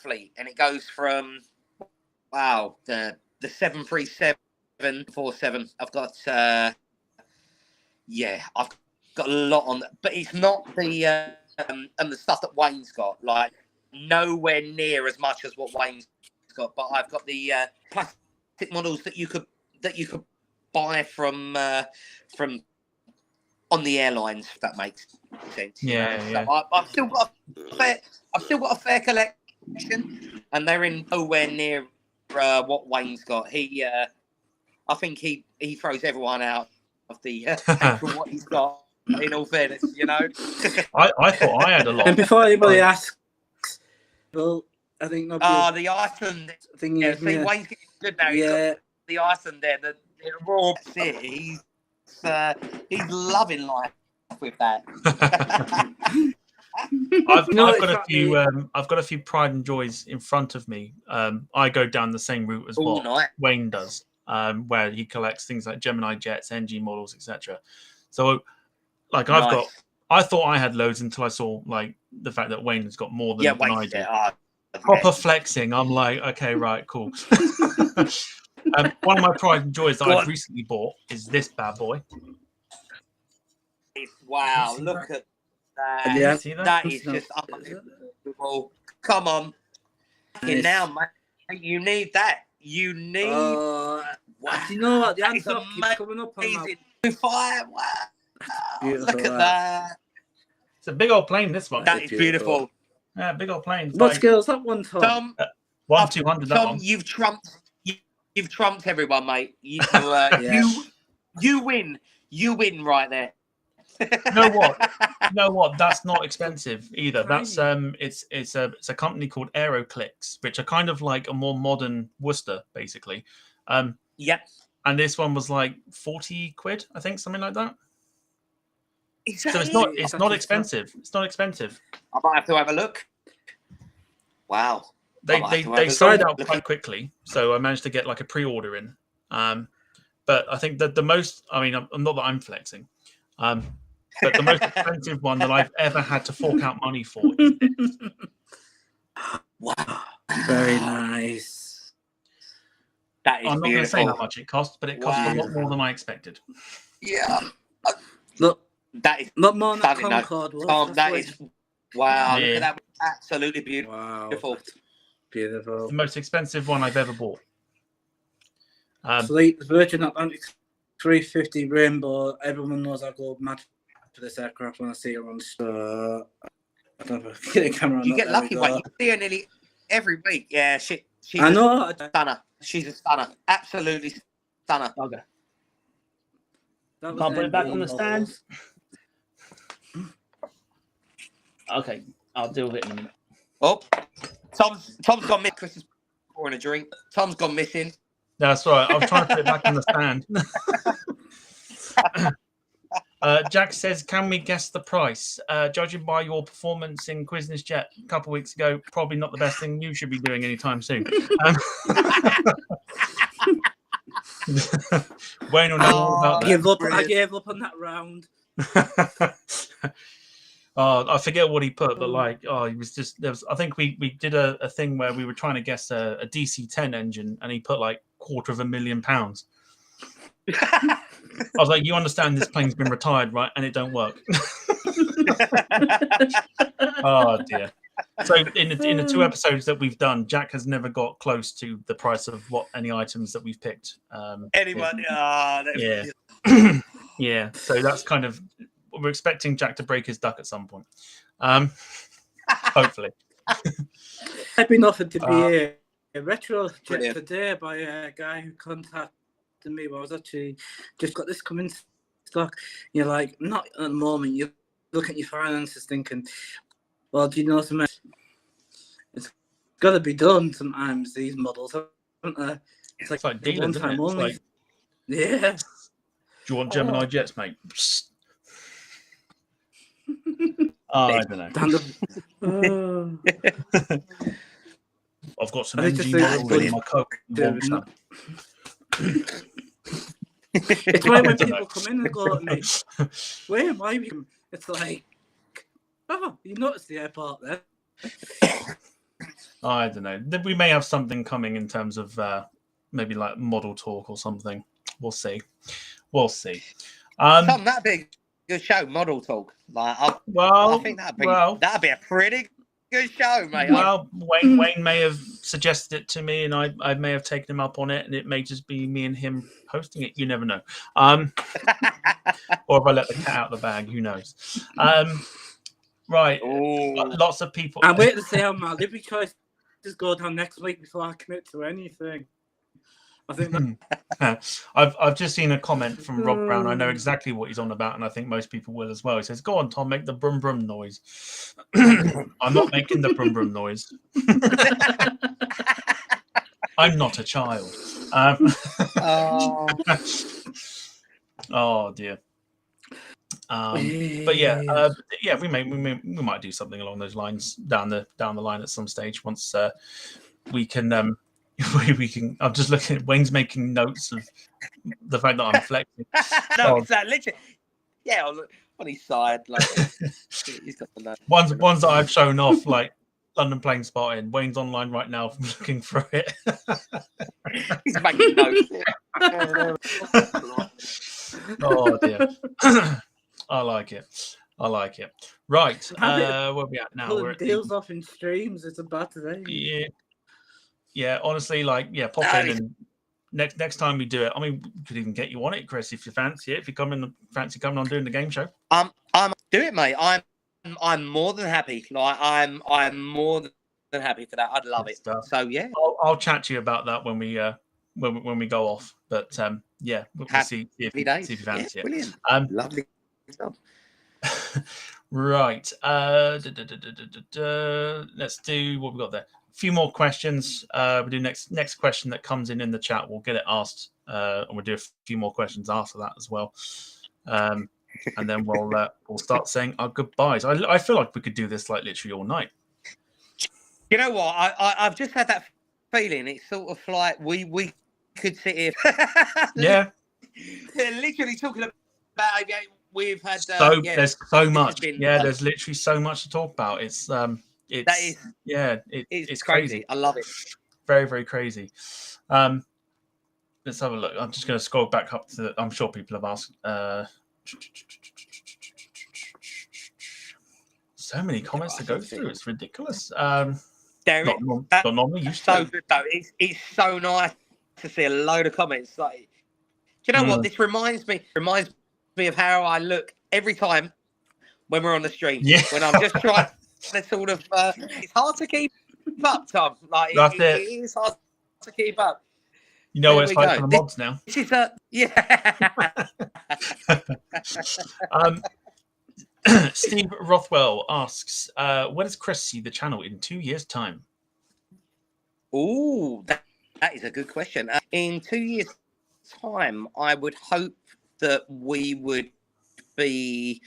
S4: fleet, and it goes from the 737, 47. I've got I've got a lot on, but it's not the and the stuff that Wayne's got, like nowhere near as much as what Wayne's got. But I've got the plastic models that you could buy from on the airlines, if that makes sense.
S2: Yeah.
S4: So I've still got a fair collection, and they're in nowhere near what Wayne's got. I think he throws everyone out of the from what he's got. In all fairness,
S2: I thought I had a lot.
S3: And before anybody asks, well, I think nobody.
S4: The Iceland.
S3: Thing
S4: Yeah,
S3: is,
S4: see,
S3: yeah.
S4: Wayne's getting good now. He's
S3: Yeah.
S4: got the Iceland there. The raw. He's loving life with that.
S2: I've
S3: No,
S2: got a
S3: it's
S2: few.
S3: not
S2: I've got a few pride and joys in front of me. I go down the same route as
S4: All
S2: what
S4: night.
S2: Wayne does, where he collects things like Gemini jets, NG models, etc. So, like, I thought I had loads until I saw like the fact that Wayne has got more than, than I do. Proper flexing. I'm like, okay, right, cool. One of my pride and joys that I've recently bought is this bad boy.
S4: Wow, look at that.
S3: Yeah.
S2: See that?
S4: That is just unbelievable. Come on.
S3: Nice.
S4: Now, mate, you need that. You need.
S3: Do you know what? The
S4: That is
S3: answer keeps coming up on my...
S4: Fire. Wow.
S3: Beautiful,
S4: Look at that.
S2: It's a big old plane, this one.
S4: That is beautiful.
S2: Yeah, big old plane.
S3: What scale's that one, Tom?
S2: 1/200. That
S4: Tom,
S2: one.
S4: you've trumped everyone, mate. You win. You win right there.
S2: You know what? That's not expensive either. That's it's a company called Aeroclix, which are kind of like a more modern Worcester, basically.
S4: Yep.
S2: And this one was like 40 quid, I think, something like that.
S4: Exactly.
S2: So it's not expensive. It's not expensive.
S4: I might have to have a look. Wow.
S2: They sold out quite quickly, so I managed to get like a pre-order in. But I think that the most, I mean, I'm not that I'm flexing, but the most expensive one that I've ever had to fork out money for is this.
S4: Wow.
S3: Very nice.
S4: That is
S2: I'm not going to say
S4: beautiful.
S2: how much it cost, but it cost a lot more than I expected.
S4: Yeah.
S3: Look,
S4: that is
S3: not more than that
S4: stunning,
S3: Concorde was.
S4: Tom, that is wow.
S2: Yeah.
S4: Look at that. Absolutely beautiful.
S3: Wow.
S4: Beautiful.
S3: Beautiful.
S2: The most expensive one I've ever bought.
S3: The Virgin Atlantic 350 Rainbow. Everyone knows I go mad for this aircraft when I see it on. So I don't know if I get a camera on.
S4: You get lucky, mate. You see her nearly every week. Yeah, she's
S3: I know.
S4: a stunner. She's a stunner. Absolutely stunner.
S2: Okay.
S3: That was
S2: Can't put it back on the
S3: model.
S2: stand. Okay, I'll deal with it in a minute.
S4: Oh, Tom's gone missing. Chris is pouring a drink. Tom's gone missing.
S2: That's right. I was trying to put it back in the stand. Jack says, can we guess the price? Judging by your performance in Quizness Jet a couple of weeks ago, probably not the best thing you should be doing anytime soon. Wayne will know all about that.
S3: I gave up on that round.
S2: I forget what he put, but he was just there was. I think we did a thing where we were trying to guess a DC-10 engine, and he put like £250,000. I was like, you understand this plane's been retired, right? And it don't work. Oh dear. So in the 2 episodes that we've done, Jack has never got close to the price of what any items that we've picked.
S4: Anyone?
S2: Yeah. Yeah. So that's kind of. We're expecting Jack to break his duck at some point. Hopefully.
S3: I've been offered to be a retro jet
S4: Brilliant.
S3: today by a guy who contacted me. Well, I was actually just got this coming stock. You're like, not at the moment. You look at your finances thinking, well, do you know something? It's got to be done sometimes, these models, haven't they? It's like
S2: dealers,
S3: one time
S2: isn't it?
S3: only. Yeah.
S2: Do you want Gemini jets, mate? I don't know. I've got some NG models in my coat.
S3: It's why when people come in and go at me, where am I? It's like, oh, you noticed the airport there.
S2: I don't know. We may have something coming in terms of maybe like model talk or something. We'll see.
S4: Tom, that'd be a good show, model talk. Like, I think that'd be a pretty good show, mate.
S2: Well, Wayne may have suggested it to me, and I may have taken him up on it, and it may just be me and him hosting it. You never know. Or if I let the cat out of the bag, who knows? Right. Lots of people.
S3: I'm waiting to see how my living choices go down next week before I commit to anything. I think that,
S2: I've just seen a comment from Rob Brown. I know exactly what he's on about, and I think most people will as well. He says, "Go on, Tom, make the brum brum noise." I'm not making the brum brum noise. I'm not a child. Oh dear. But yeah, we might do something along those lines down the line at some stage once we can. We can. I'm just looking at Wayne's making notes of the fact that I'm flexing.
S4: No, it's that literally. Yeah, on his side, like he's got the note.
S2: Ones that I've shown off, like London plane spotting. Wayne's online right now looking for it.
S4: He's making notes.
S2: Oh dear. I like it. Right. Where are we at now?
S3: pulling deals off in streams. It's a bad day.
S2: Yeah. Honestly, pop in and next time we do it. I mean, we could even get you on it, Chris, if you fancy it. If you fancy coming on doing the game show.
S4: I'm do it, mate. I'm more than happy. Like I'm more than happy for that. I'd love it.
S2: Stuff.
S4: So yeah,
S2: I'll chat to you about that when we go off. But we'll see if you fancy it.
S4: Brilliant. Lovely stuff.
S2: Right. Let's do what we got there. A few more questions. We'll do next question that comes in the chat. We'll get it asked, and we'll do a few more questions after that as well. And then we'll start saying our goodbyes. I feel like we could do this like literally all night.
S4: You know what? I've just had that feeling. It's sort of like we could sit here.
S2: Yeah.
S4: Literally talking about aviation. We've had
S2: there's so much. There's literally so much to talk about. It's
S4: crazy. I love it.
S2: Very, very crazy. Let's have a look. I'm just going to scroll back up to. I'm sure people have asked. So many comments to go through. It's ridiculous.
S4: Derek,
S2: not normally used to.
S4: So good though. It's so nice to see a load of comments. Like, do you know what? This reminds me of how I look every time when we're on the stream. Yeah. When I'm just trying to sort of. It's hard to keep up, Tom. Like it is hard to keep up.
S2: You know what it's like for the mods now.
S4: This is
S2: Steve Rothwell asks, when does Chris see the channel in 2 years' time?
S4: Oh, that is a good question. In 2 years' time, I would hope that we would be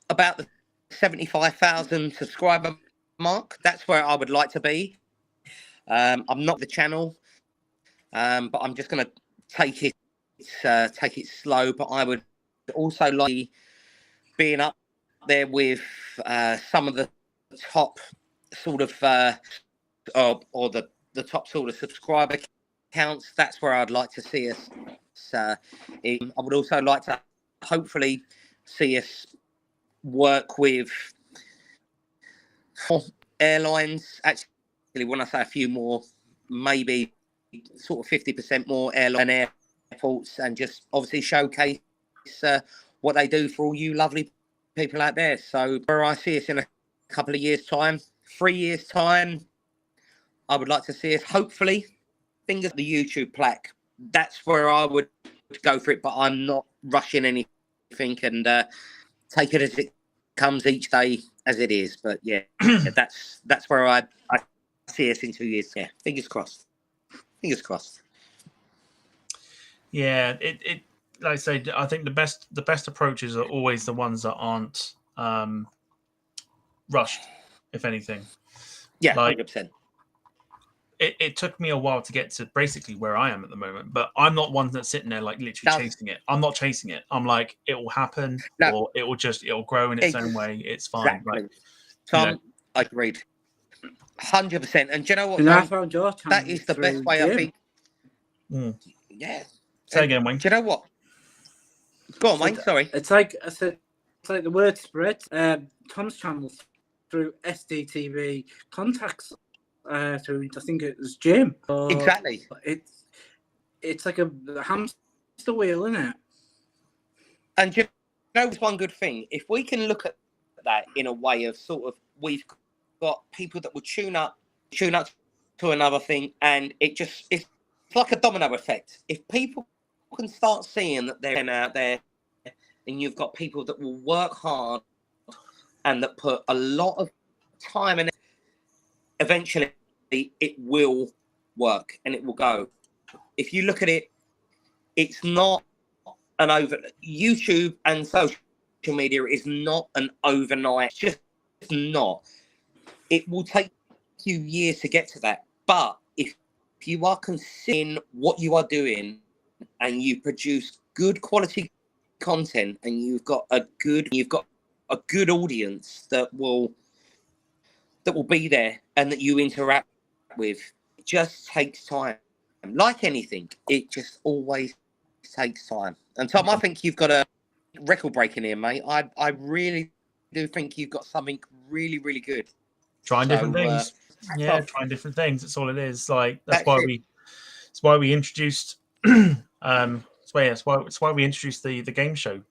S4: about the 75,000 subscriber mark. That's where I would like to be. I'm not the channel, but I'm just going to take it slow. But I would also like being up there with some of the top sort of or the top sort of subscriber counts. That's where I'd like to see us. I would also like to hopefully see us work with airlines. Actually, when I say a few more, maybe sort of 50% more airline airports, and just obviously showcase what they do for all you lovely people out there. So where I see us in a couple of years' time, 3 years' time, I would like to see us hopefully fingers the YouTube plaque. That's where I would go for it, but I'm not rushing anything and take it as it comes each day as it is. But yeah, that's where I see us in 2 years. Yeah, fingers crossed. Fingers crossed.
S2: Yeah, it like I say, I think the best approaches are always the ones that aren't rushed, if anything.
S4: Yeah,
S2: like,
S4: 100%.
S2: It took me a while to get to basically where I am at the moment, but I'm not one that's sitting there like literally chasing it. I'm not chasing it. I'm like, it will happen, or it'll grow in its own way. It's fine.
S4: Exactly. Like, Tom, I agreed. 100%. And do you know what? That is the best way, I think. Yeah.
S2: Say again, Wayne.
S4: Do you know what? Go on, Wayne. Sorry.
S3: It's like I said. It's like the word spread. Tom's channel through Sdtv contacts. Through I think it was Jim.
S4: Exactly.
S3: It's like a hamster wheel, isn't it?
S4: And you know, one good thing, if we can look at that in a way of sort of, we've got people that will tune up to another thing, and it's like a domino effect. If people can start seeing that they're out there, and you've got people that will work hard and that put a lot of time in it, eventually it will work and it will go. If you look at it, it's not an YouTube and social media is not an overnight. It's just not. It will take you years to get to that. But if you are considering what you are doing and you produce good quality content and you've got a good audience that will be there and that you interact with, it just takes time. Like anything, it just always takes time. And Tom, I think you've got a record breaking here, mate. I really do think you've got something really, really good.
S2: Trying different things. Trying different things. That's all it is. Like that's why we introduced that's why we introduced the game show.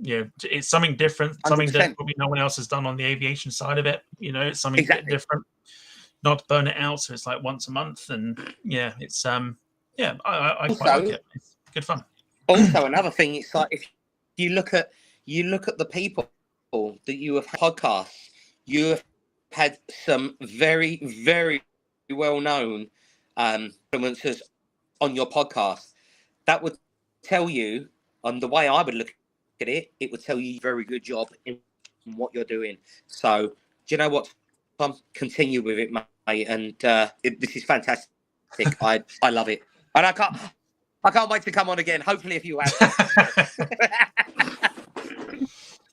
S2: It's something different, something 100%. That probably no one else has done on the aviation side of it. It's something different. Not to burn it out, so it's like once a month, and it's I quite like it. It's good fun.
S4: Also, another thing, it's like if you look at the people that you have podcasts, you have had some very, very well known influencers on your podcast. That would tell you, on the way I would look at it, it would tell you a very good job in what you're doing. So, do you know what? Continue with it, mate. And this is fantastic. I love it, and I can't wait to come on again. Hopefully, if you have.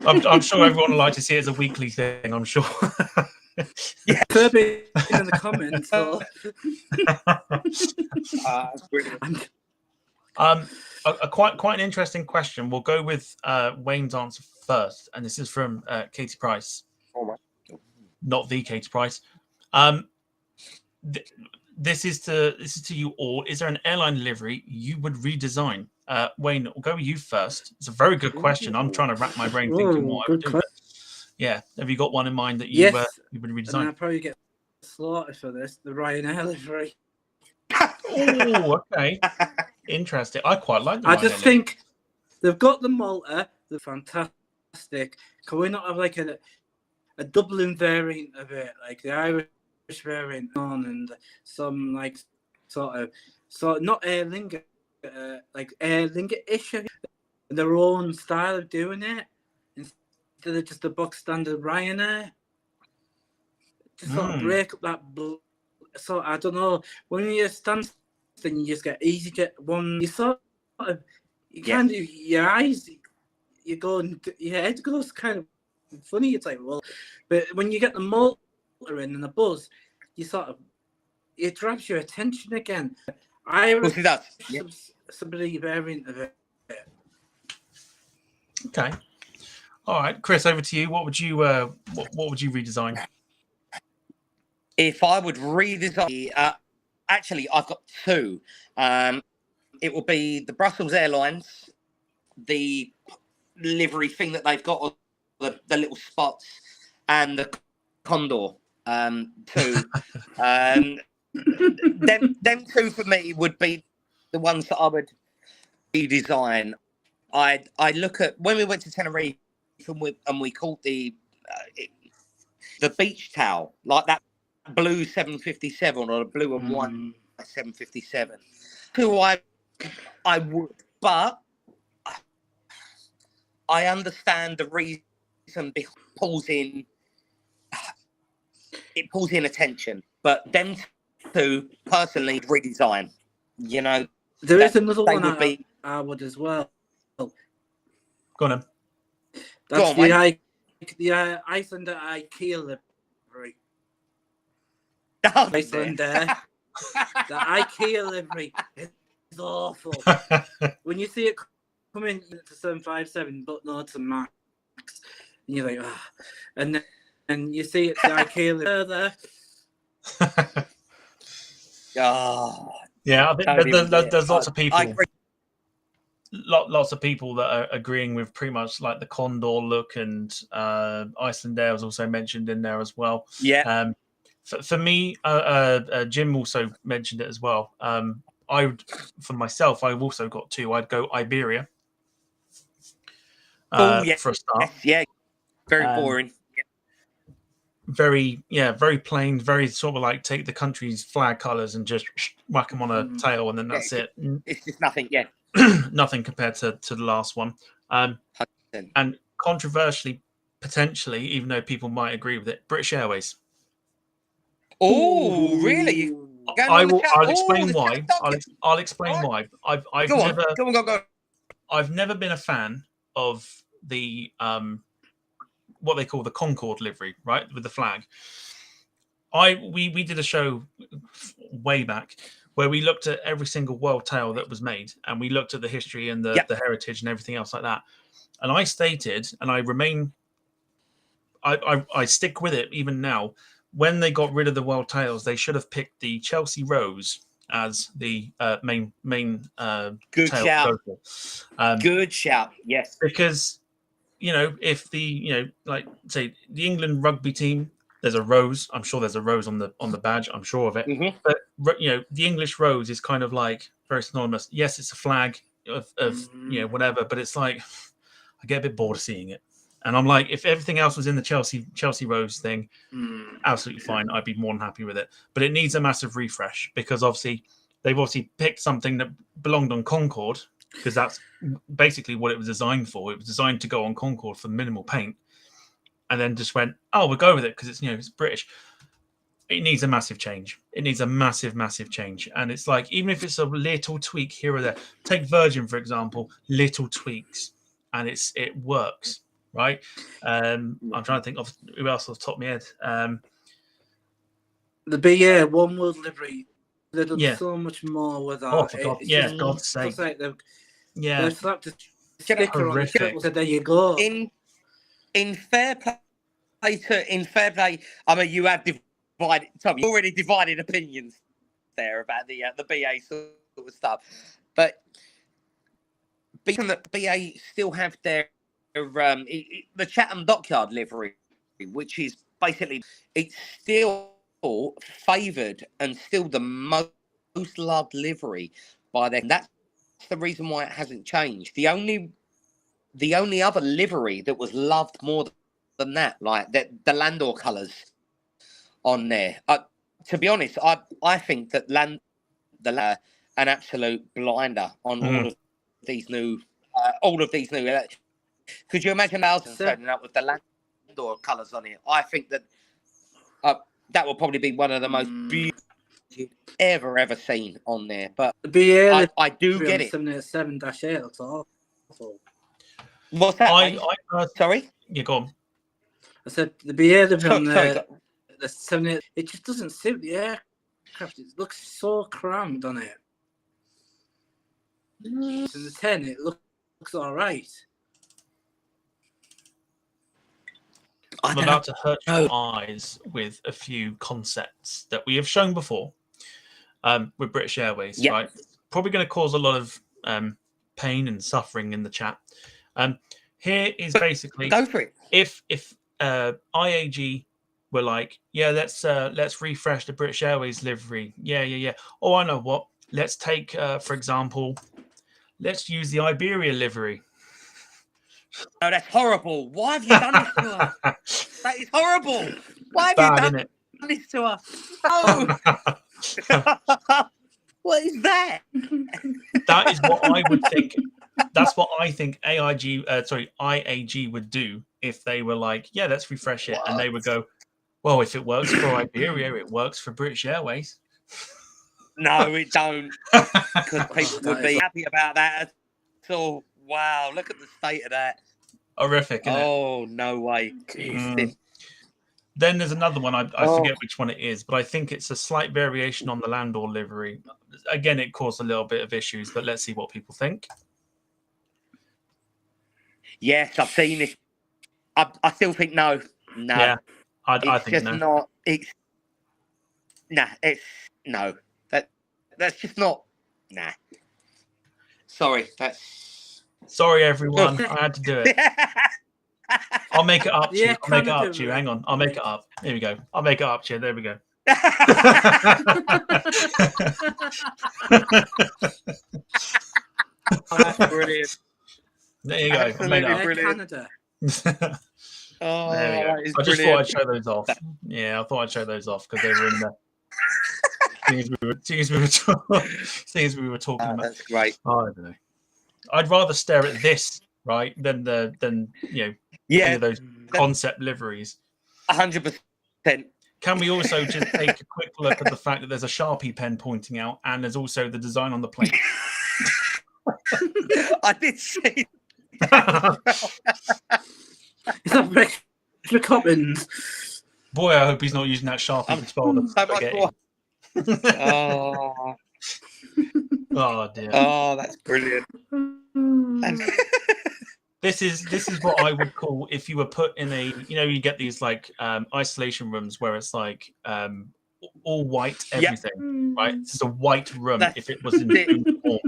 S2: I'm sure everyone would like to see it as a weekly thing. I'm sure.
S3: Yeah, Kirby in the comments.
S2: Brilliant. Quite an interesting question. We'll go with Wayne's answer first, and this is from Katie Price. Not the Katie Price. This is to you all. Is there an airline livery you would redesign? Wayne, we'll go with you first. It's a very good question. I'm trying to rack my brain thinking what I would do. Yeah, have you got one in mind that you would redesign?
S3: And I'll probably get slaughtered for this. The Ryanair livery.
S2: Oh, okay. Interesting. I quite like the Ryanair.
S3: I just think they've got the Malta. They're fantastic. Can we not have like a Dublin variant of it, like the Irish variant on, and some like sort of not Aer Lingus, like Aer Lingus-ish, their own style of doing it instead of just the box standard Ryanair. Just sort of break up that. So I don't know, when you stand, then you just get EasyJet one. You sort of kind of your eyes, you go and your head goes kind of funny. It's like, well, but when you get the Malta in and the buzz, you sort of, it grabs your attention again. I reckon somebody variant of it.
S2: Okay, all right, Chris, over to you. What would you what would you redesign?
S4: If I would redesign, actually, I've got two. It will be the Brussels Airlines, the livery thing that they've got, the little spots, and the Condor. Two. Them two for me would be the ones that I would redesign. I look at when we went to Tenerife and we called the beach towel, like that blue 757 or a blue and white 757. Who I would, but I understand the reason it pulls in attention, but them two personally redesign.
S3: There is another one I would as well.
S2: Go on, then.
S3: That's the Iceland IKEA livery.
S4: Oh,
S3: Icelandair. The IKEA livery is awful. When you see it come in to 757, but not to Max, and you're like, and then you see it's the IKEA livery there.
S2: Yeah, I think there's lots of people. Lots of people that are agreeing with pretty much like the Condor look, and Icelandair was also mentioned in there as well.
S4: Yeah.
S2: For me, Jim also mentioned it as well. I would, for myself, I've also got two. I'd go Iberia. For a start.
S4: Yeah, very boring.
S2: Very plain, very sort of like take the country's flag colours and just whack them on a tail, and then that's it.
S4: It's just nothing. Yeah,
S2: nothing compared to the last one.
S4: 100%.
S2: And controversially, potentially, even though people might agree with it, British Airways.
S4: Oh, really?
S2: I'll explain why. I'll explain why. I've never been a fan of the what they call the Concorde livery, right, with the flag. We did a show way back where we looked at every single world tail that was made, and we looked at the history and the heritage and everything else like that. And I stated, and I remain, I stick with it even now. When they got rid of the world tails, they should have picked the Chelsea Rose as the main
S4: good
S2: tail.
S4: Shout. Good shout. Yes,
S2: because if the like say the England rugby team, there's a rose. I'm sure there's a rose on the badge. I'm sure of it.
S4: Mm-hmm.
S2: But the English rose is kind of like very synonymous. Yes, it's a flag of whatever, but it's like I get a bit bored of seeing it. And I'm like, if everything else was in the Chelsea Rose thing, absolutely fine. I'd be more than happy with it. But it needs a massive refresh because they've picked something that belonged on Concorde, because that's basically what it was designed for. It was designed to go on Concorde for minimal paint, and then just went, oh, we'll go with it because it's British. It needs a massive change. It needs a massive, massive change. And it's like, even if it's a little tweak here or there, take Virgin, for example, little tweaks, and it works, right? I'm trying to think of who else off the top of my head.
S3: The BA One World livery, they've done so much more with that.
S2: Oh, for God's sake.
S3: Like they've slapped a
S2: sticker
S3: on the shirt and said, there you go.
S4: In fair play, I mean, you have divided, Tom, you already divided opinions there about the BA sort of stuff. But being that BA still have their the Chatham Dockyard livery, which is basically, it's still favoured and still the most loved livery by them. That's the reason why it hasn't changed. The only other livery that was loved more than that, like the Landor colours on there. To be honest, I think that an absolute blinder on all of these new. Could you imagine Alton turning up with the Landor colours on it? I think that that will probably be one of the most beautiful you've ever seen on there. But I do get it.
S3: 787-8 looks awful.
S4: What's that? Sorry?
S2: Yeah, go on.
S3: I said the BA livery on the 78. It just doesn't suit the aircraft. It looks so crammed on it. In the 10, it looks all right.
S2: I'm about to hurt your eyes with a few concepts that we have shown before with British Airways, right? Probably going to cause a lot of pain and suffering in the chat. Here is basically,
S4: go for it.
S2: If IAG were like, let's refresh the British Airways livery. Yeah. Oh, I know what. Let's take, for example, let's use the Iberia livery.
S4: Oh, that's horrible. Why have you done this to her? That is horrible. Why have you done this to her? Oh. What is that?
S2: That is what I would think. That's what I think IAG would do if they were like, let's refresh it. What? And they would go, well, if it works for Iberia, it works for British Airways.
S4: No, it don't. Because people would be happy about that. So, wow, look at the state of that.
S2: Horrific, isn't it?
S4: Oh, no way.
S2: Then there's another one. I forget which one it is, but I think it's a slight variation on the Landor livery. Again, it caused a little bit of issues, but let's see what people think.
S4: Yes, I've seen it. I still think no.
S2: Yeah, I think no.
S4: Not. It's no. That's just not. Nah. Sorry.
S2: Sorry, everyone. I had to do it. I'll make it up to you. I'll make it up to you. Hang on. I'll make it up. Here we go. I'll make it up to you. There we go.
S4: Oh, that's brilliant.
S2: There you go. I made
S4: Absolutely
S2: it
S4: brilliant.
S3: Canada.
S4: Oh,
S2: there we go.
S4: that is
S2: I just
S4: brilliant.
S2: thought I'd show those off. Yeah, I thought I'd show those off because they were in the. Seeing as we were talking about.
S4: That's great.
S2: Oh, I don't know. I'd rather stare at this, right, than any of those concept liveries.
S4: 100%.
S2: Can we also just take a quick look at the fact that there's a Sharpie pen pointing out, and there's also the design on the plate?
S4: I did see.
S3: Is that Richard Cobbins?
S2: Boy, I hope he's not using that Sharpie to spell the
S4: So much
S2: spaghetti.
S4: more. Oh,
S2: Oh dear.
S4: oh, that's brilliant.
S2: This is what I would call if you were put in a, you get these like isolation rooms where it's like all white everything, right? This is a white room if it was in food form.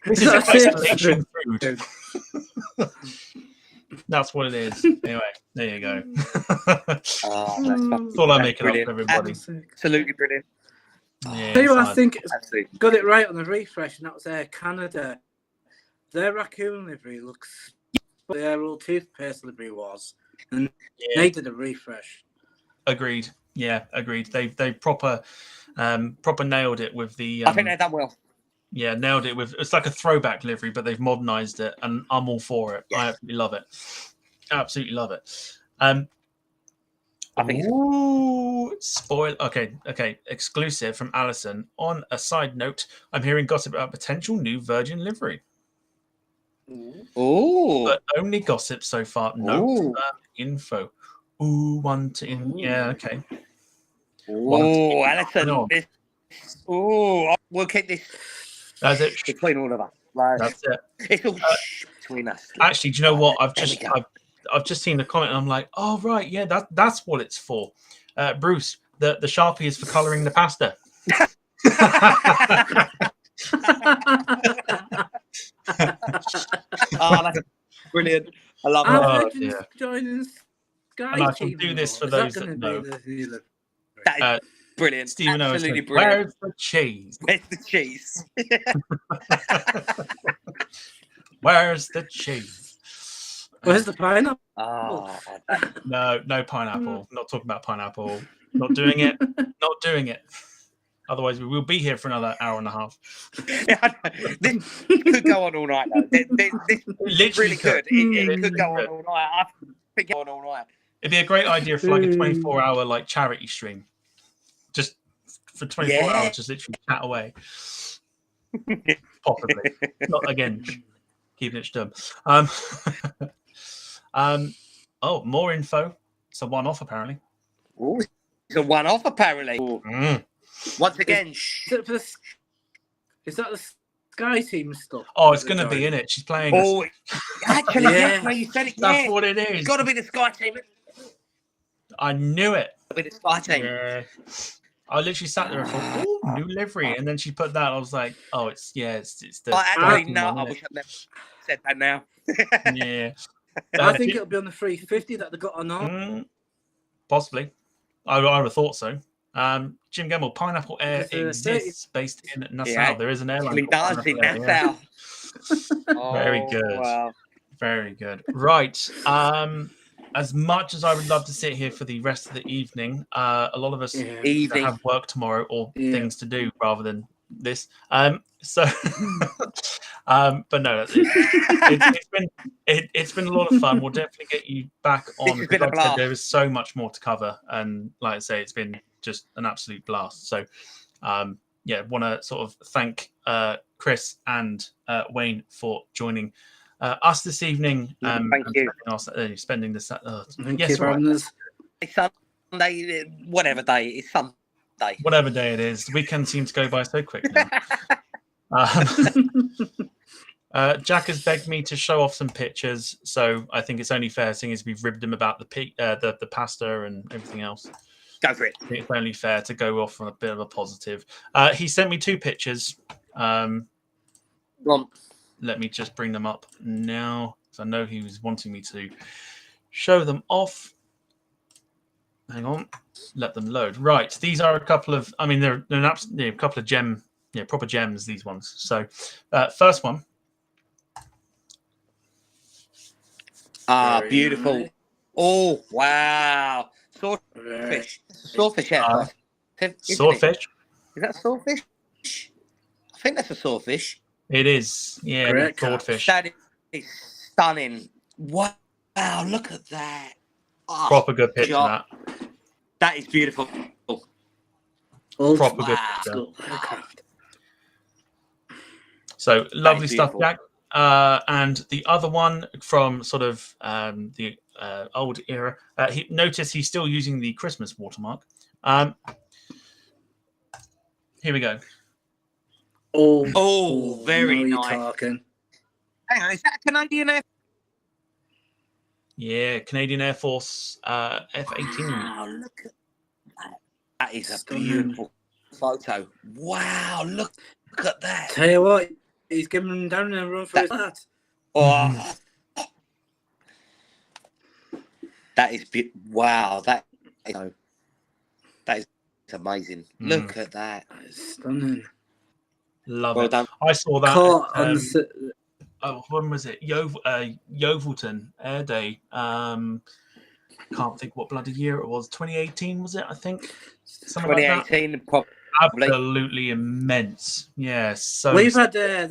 S2: This is isolation food. That's what it is. Anyway, there you go. That's all I'm making up for everybody.
S4: Absolutely brilliant.
S2: Yeah,
S3: Tell you what,
S2: so-
S3: I think
S4: Absolutely.
S3: got it right on the refresh, and that was Canada. Their raccoon livery looks what their old toothpaste livery was, and they did a refresh.
S2: Agreed. Yeah, agreed. They proper nailed it with the.
S4: I think they've done well.
S2: Yeah, nailed it with. It's like a throwback livery, but they've modernized it, and I'm all for it.
S4: Yes.
S2: I absolutely love it. Absolutely love it.
S4: I think it's
S2: Ooh, spoil. Okay. Exclusive from Alison. On a side note, I'm hearing gossip about potential new Virgin livery,
S4: oh,
S2: but only gossip so far. No
S4: Ooh.
S2: info. Ooh, one to in. Yeah, okay.
S4: oh, Alison.
S2: No.
S4: We'll keep this
S2: That's it.
S4: between all of us. Like,
S2: That's it.
S4: it's all between us.
S2: Actually, do you know what?
S4: There we go.
S2: I've just seen the comment, and I'm like, oh right, yeah, that's what it's for. Bruce, the Sharpie is for colouring the pasta.
S4: Oh, that's brilliant. I love
S2: Oh,
S4: it.
S3: Legends
S2: dear.
S3: joining Sky
S2: And I can
S3: Team
S2: do this for
S3: more.
S2: those
S3: Is that
S2: that
S3: gonna
S2: know.
S3: be the new livery?
S4: That is brilliant.
S2: Stephen Owen
S4: Absolutely
S2: said,
S4: brilliant.
S2: where's the cheese?
S4: Where's the cheese?
S2: Where's the cheese?
S3: Where's the pineapple?
S4: Oh,
S2: No pineapple. Not talking about pineapple. Not doing it. Not doing it. Otherwise, we will be here for another hour and a half.
S4: this could go on all night, though. This
S2: Literally
S4: really could. It could go on all night. I think it go on all night.
S2: It'd be a great idea for like a 24-hour like charity stream. Just for 24 hours, just literally chat away. Possibly. Not again, keeping it stum. More info. It's a one-off apparently.
S4: Ooh, it's a one-off, apparently. Once again,
S3: Is that the Sky Team stuff?
S2: Oh, it's going to be in it. She's playing.
S4: oh, actually, yes,
S3: Yeah.
S4: no, you said it.
S2: That's
S4: Yeah.
S2: what it is.
S4: It's got to be the Sky Team.
S2: I knew it.
S4: It's got to be the Sky Team.
S2: Yeah. I literally sat there and thought, "Ooh, new livery," and then she put that. I was like, "Oh, it's the."
S4: I actually,
S2: Sky
S4: no,
S2: Team
S4: I
S2: one,
S4: wish I'd never said that now.
S2: innit? Yeah.
S3: I think it'll be on the 350 that they got on.
S2: Possibly. I would have thought so. Jim Gamble, Pineapple Air
S3: It's,
S2: exists based in Nassau.
S4: Yeah,
S2: There is an airline.
S4: Actually
S2: called
S4: does in
S2: Pineapple Air, yeah.
S4: Nassau.
S2: Very good.
S4: Wow.
S2: Very good. Right. As much as I would love to sit here for the rest of the evening, a lot of us
S4: Evening.
S2: have work tomorrow or things to do rather than this. So, but no, it's been a lot of fun. We'll definitely get you back on.
S4: This has been a
S2: Like I said,
S4: blast.
S2: there is so much more to cover, and like I say, it's been just an absolute blast. So, want to sort of thank Chris and Wayne for joining us this evening.
S4: Thank you.
S2: Spending this.
S3: Thank
S2: Yes,
S3: you for
S2: right.
S3: having us.
S4: It's Sunday, whatever day. It's Sunday.
S2: Whatever day it is, the weekend seems to go by so quick now. Jack has begged me to show off some pictures, so I think it's only fair, seeing as we've ribbed him about the pasta and everything else.
S4: Go for it.
S2: I think it's only fair to go off on a bit of a positive. He sent me 2 pictures.
S4: Go on.
S2: Let me just bring them up now, because I know he was wanting me to show them off. Hang on, let them load. Right, these are a couple of. I mean, they're a couple of proper gems. These ones. So, first one.
S3: Very
S4: Beautiful.
S3: nice.
S4: Oh, wow.
S3: Very
S4: Swordfish air force. Isn't it?
S2: Swordfish.
S4: Is that swordfish? I think that's a swordfish.
S2: It is. Yeah,
S3: Great
S2: swordfish.
S4: That is stunning. Wow, look at that. Oh,
S2: Proper good picture.
S4: shot. That is beautiful.
S2: Proper good picture.
S3: School aircraft.
S2: So lovely stuff,
S4: beautiful.
S2: Jack. And the other one from sort of the old era. Notice he's still using the Christmas watermark. Here we go.
S3: Oh,
S4: very
S3: now
S4: nice.
S3: you're talking.
S4: Hang on, is that a Canadian Air?
S2: Yeah, Canadian Air Force F-18.
S4: Wow, look at that. That is a
S3: Stunning.
S4: beautiful photo. Wow, look at that.
S3: Tell you what, he's giving him down and run for his hat.
S4: Oh. That is wow. That is amazing. Look at that.
S3: That is stunning.
S2: Love
S4: Well
S2: it.
S4: done.
S2: I saw that.
S3: Caught
S2: at,
S3: on the
S2: when was it? Yeovilton Air Day. Can't think what bloody year it was. 2018 was it? I think. Something like that.
S4: 2018, probably.
S2: Absolutely immense. Yeah. So
S3: We've had their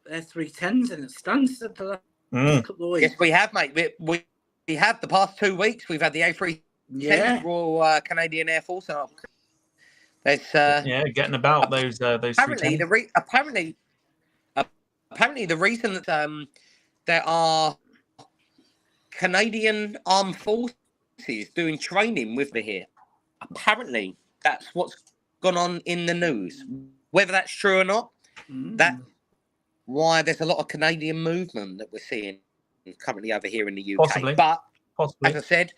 S3: 310s in it stands for the last couple of weeks.
S4: Yes, we have, mate. We have the past 2 weeks. We've had the A310 Royal Canadian Air Force. There's
S2: getting about those.
S4: apparently
S2: 310s.
S4: apparently the reason that there are Canadian Armed Forces doing training with me here. Apparently, that's what's gone on in the news. Whether that's true or not, that's why there's a lot of Canadian movement that we're seeing currently over here in the UK.
S2: Possibly.
S4: But
S2: Possibly.
S4: as I said,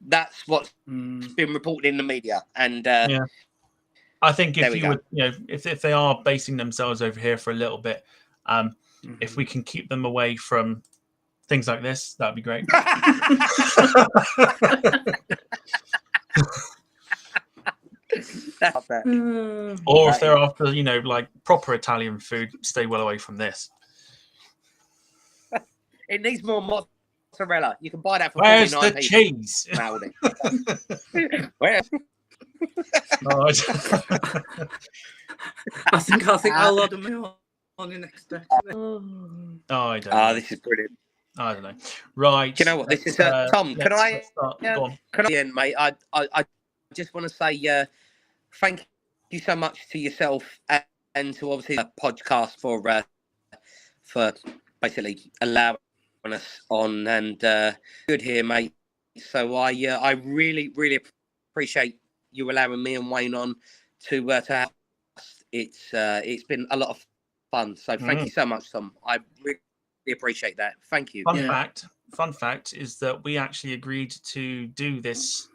S4: that's what's been reported in the media. And
S2: I think if you
S4: go.
S2: would, if they are basing themselves over here for a little bit, if we can keep them away from things like this, that'd be great. Or if they're after, like proper Italian food, stay well away from this.
S4: It needs more mozzarella. You can buy that for
S2: Where's
S4: 49p.
S2: the cheese?
S4: Where?
S3: I think I'll order my on the next day.
S2: I don't know.
S4: This is brilliant.
S2: I don't know. Right.
S4: Do you know what? This is Tom. Can I?
S2: Go on.
S4: Mate. I just want to say thank you so much to yourself and to obviously the podcast for basically allowing us on and good here, mate. So I really appreciate you allowing me and Wayne on to have us. It's been a lot of fun. So thank you so much, Tom. I really appreciate that. Thank you.
S2: Fun fact is that we actually agreed to do this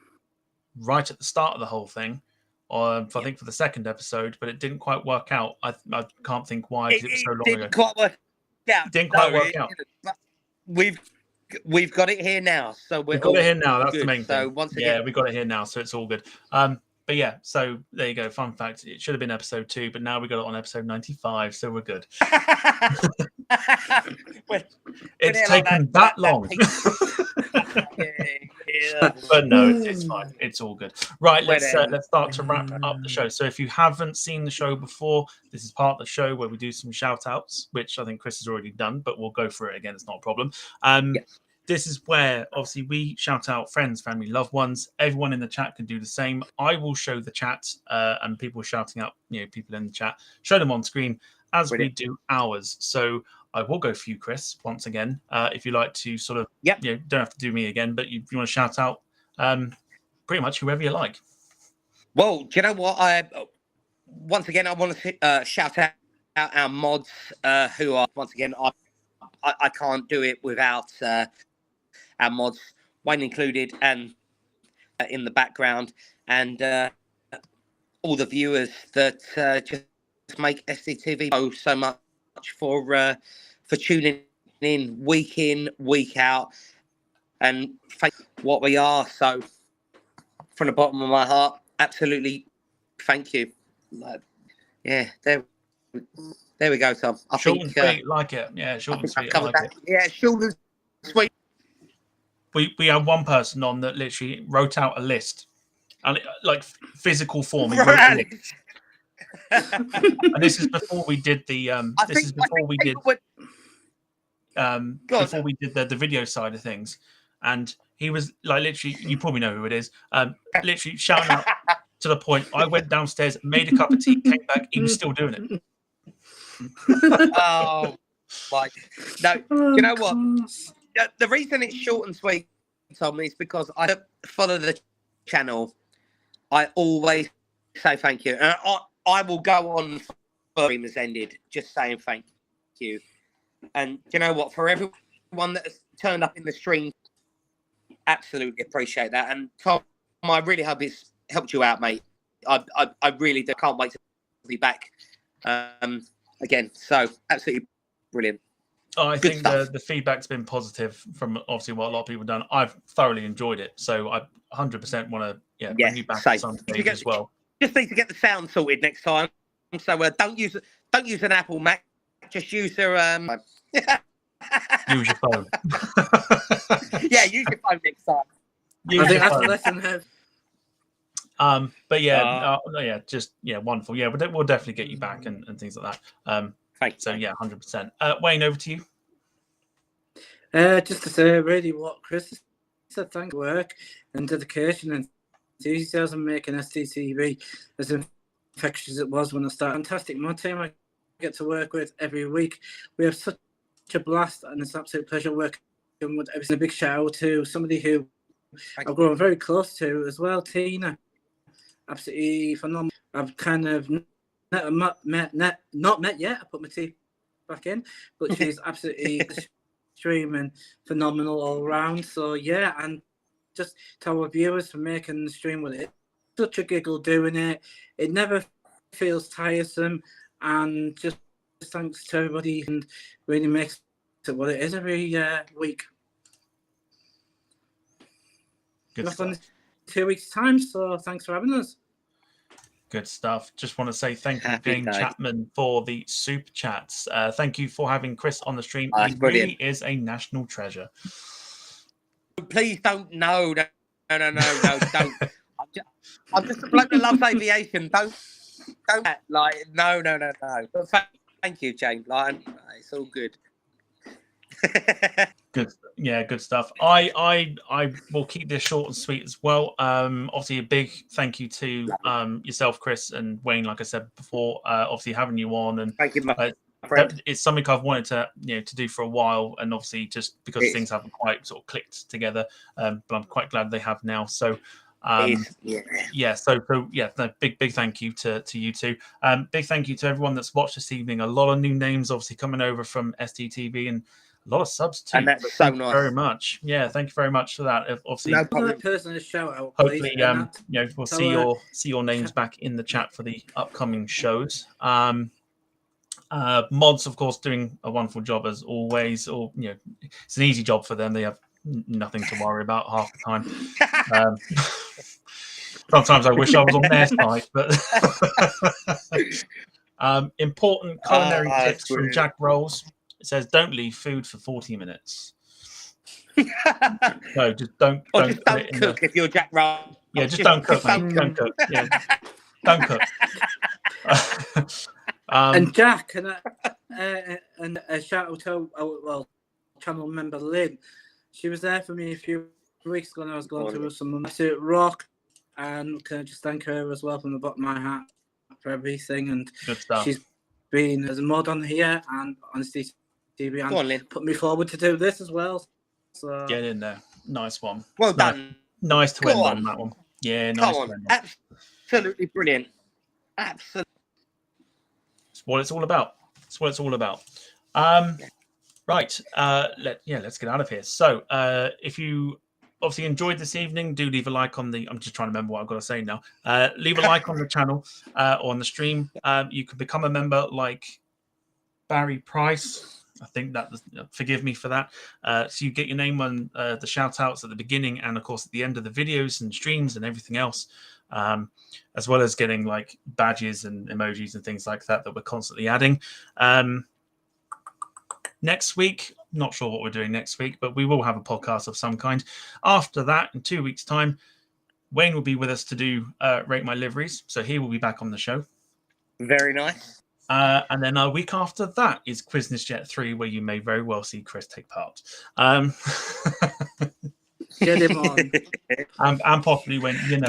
S2: right at the start of the whole thing. I think for the second episode, but it didn't quite work out. I can't think why, because it was so long ago.
S4: Didn't quite work out.
S2: It didn't quite work out.
S4: We've got it here now, so
S2: we've got it here now. That's
S4: good.
S2: the main thing.
S4: So once again,
S2: we got it here now, so it's all good. But yeah, so there you go. Fun fact: it should have been episode 2, but now we got it on episode 95, so we're good. It's taken that long. But no, it's fine. It's all good. Right, let's start to wrap up the show. So if you haven't seen the show before, this is part of the show where we do some shout outs, which I think Chris has already done, but we'll go through it again. It's not a problem. Yes. This is where obviously we shout out friends, family, loved ones. Everyone in the chat can do the same. I will show the chat and people shouting out, people in the chat, show them on screen as we do ours. So I will go for you, Chris, once again. If you like to sort of, don't have to do me again, but if you want to shout out pretty much whoever you like.
S4: Well, do you know what? Once again, I want to shout out our mods who are, once again, I can't do it without our mods, Wayne included, and in the background, and all the viewers that just make Sdtv so much for tuning in, week out, and what we are. So from the bottom of my heart, absolutely thank you. Yeah, there we go, Tom. I
S2: Short
S4: think
S2: and sweet, like it. Yeah, short and sweet, I like it.
S4: Yeah, short and sweet.
S2: We had one person on that literally wrote out a list, and like physical form. He wrote a list. And this is before we did the before we did the video side of things, and he was like literally, you probably know who it is, literally shouting out to the point I went downstairs, made a cup of tea, came back, he was still doing it.
S4: Oh my no, you know what, the reason it's short and sweet, Tom, is because I follow the channel. I always say thank you, and I will go on for the stream has ended just saying thank you. And you know what, for everyone that has turned up in the stream, absolutely appreciate that. And Tom, I really hope it's helped you out, mate. I really do. Can't wait to be back again. So absolutely brilliant.
S2: Oh, I think the feedback's been positive from obviously what a lot of people have done. I've thoroughly enjoyed it, so I 100% want to bring you back at some stage as well.
S4: Just need to get the sound sorted next time. So don't use an Apple Mac. Just use your
S2: use your phone.
S4: Yeah, use your phone next time.
S3: I think that's the lesson here.
S2: But yeah, wonderful. Yeah, we'll definitely get you back and things like that.
S4: Thank you.
S2: So yeah, 100%. Wayne, over to you.
S3: Just to say, really, what Chris said, thank you for work and dedication and enthusiasm making Sdtv as infectious as it was when I started. Fantastic mod team I get to work with every week. We have such a blast, and it's an absolute pleasure working with everything. A big shout out to somebody who I've grown very close to as well, Tina. Absolutely phenomenal. I've kind of not met yet. I put my teeth back in, but she's absolutely extreme and phenomenal all around. So yeah, and just to our viewers for making the stream with it. Such a giggle doing it. It never feels tiresome, and just thanks to everybody, and really makes it what it is every week.
S2: Good stuff.
S3: In 2 weeks' time, so thanks for having us.
S2: Good stuff. Just want to say thank you, Jane Chapman, for the super chats. Thank you for having Chris on the stream. He really is a national treasure.
S4: Please don't. No, don't. I'm just a bloke that loves aviation. Don't like. No. But thank you, Jane. Like, it's all good.
S2: Good stuff. I will keep this short and sweet as well. Obviously a big thank you to yourself, Chris, and Wayne, like I said before, obviously having you on, and
S4: thank you, my friend.
S2: It's something I've wanted to do for a while, and obviously just because things haven't quite sort of clicked together, but I'm quite glad they have now. So big thank you to you two. Big thank you to everyone that's watched this evening. A lot of new names obviously coming over from Sdtv, and a lot of subs too.
S4: And that's so nice.
S2: Very much. Yeah, thank you very much for that. Obviously,
S3: no problem. Personal shout out.
S2: Hopefully, we'll see your names back in the chat for the upcoming shows. Mods, of course, doing a wonderful job as always. Or it's an easy job for them. They have nothing to worry about half the time. Sometimes I wish I was on their side, but important culinary tips from Jack Rolls. It says, don't leave food for 40 minutes. No, just don't
S4: cook if you're Jack Roll.
S2: Yeah, just don't cook, mate. Don't cook. Yeah, don't cook.
S3: And Jack, and a shout out to channel member Lynn. She was there for me a few weeks ago, and I was going through some absolute rock, and can I just thank her as well from the bottom of my heart for everything. And
S2: good stuff.
S3: She's been as a mod on here and on Sdtv, and put me forward to do this as well. So
S2: get in there. Nice one.
S4: Well done.
S2: Nice to end on that one. Yeah, nice to end on.
S4: Absolutely brilliant. Absolutely.
S2: It's what it's all about. It's what it's all about. Right. Let's get out of here. So if you obviously enjoyed this evening, do leave a like on the, I'm just trying to remember what I've got to say now. Leave a like on the channel or on the stream. You can become a member like Barry Price. I think that, forgive me for that. So you get your name on the shout outs at the beginning and, of course, at the end of the videos and streams and everything else, as well as getting like badges and emojis and things like that we're constantly adding. Next week, not sure what we're doing next week, but we will have a podcast of some kind. After that, in 2 weeks' time, Wayne will be with us to do Rate My Liveries. So he will be back on the show.
S4: Very nice.
S2: And then a week after that is Quizness Jet 3, where you may very well see Chris take part.
S3: Get him on.
S2: And possibly when, you know,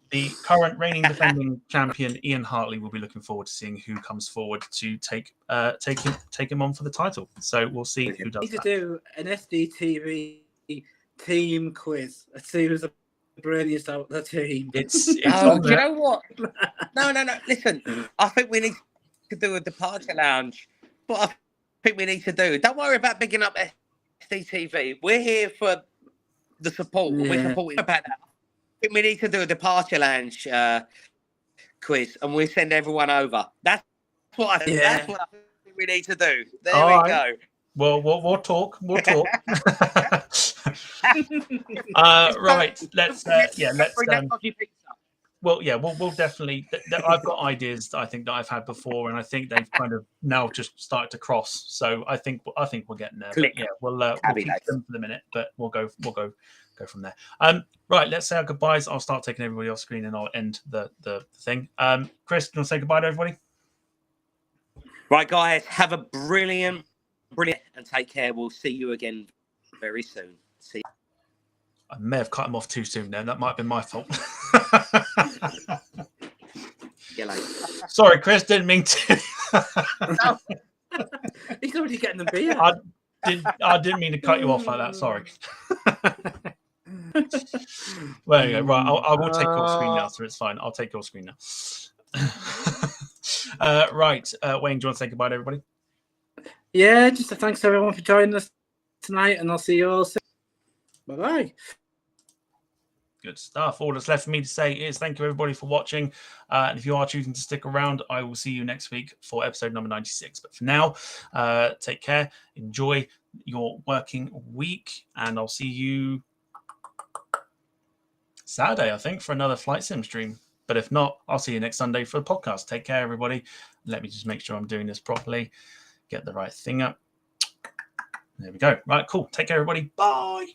S2: the current reigning defending champion, Ian Hartley, will be looking forward to seeing who comes forward to take him on for the title. So we'll see who does
S3: We need to
S2: that.
S3: do an SDTV team quiz as soon as the brilliant's out the team.
S2: It's
S4: Do
S2: on
S4: you
S2: there.
S4: know what? No. Listen, I think we need to do a departure lounge. What I think we need to do. Don't worry about bigging up SDTV. We're here for the support.
S3: Yeah.
S4: We're supporting about that. I think we need to do a departure lounge quiz, and we send everyone over. That's what I think.
S3: Yeah.
S4: That's what I think we need to do. There
S2: All
S4: we
S2: right.
S4: go.
S2: Well, we'll talk. We'll talk. Right. Let's.
S4: Bring that dodgy pizza.
S2: Well, yeah, we'll definitely. I've got ideas that I think that I've had before, and I think they've kind of now just started to cross. So I think we're getting there. But yeah, we'll keep them for the minute, but we'll go from there. Right, let's say our goodbyes. I'll start taking everybody off screen, and I'll end the thing. Chris, do you want to say goodbye to everybody?
S4: Right, guys, have a brilliant, and take care. We'll see you again very soon. See you.
S2: I may have cut him off too soon there. That might have been my fault. Sorry, Chris, didn't mean to.
S3: He's already getting the beer.
S2: I didn't mean to cut you off like that. Sorry. Well, there you go. Right, I will take your screen now, so it's fine. I'll take your screen now. Right, Wayne, do you want to say goodbye to everybody?
S3: Yeah, just a thanks to everyone for joining us tonight, and I'll see you all soon. Bye-bye.
S2: Good stuff. All that's left for me to say is thank you, everybody, for watching. And if you are choosing to stick around, I will see you next week for episode number 96. But for now, take care. Enjoy your working week. And I'll see you Saturday, I think, for another Flight Sim stream. But if not, I'll see you next Sunday for the podcast. Take care, everybody. Let me just make sure I'm doing this properly. Get the right thing up. There we go. Right, cool. Take care, everybody. Bye.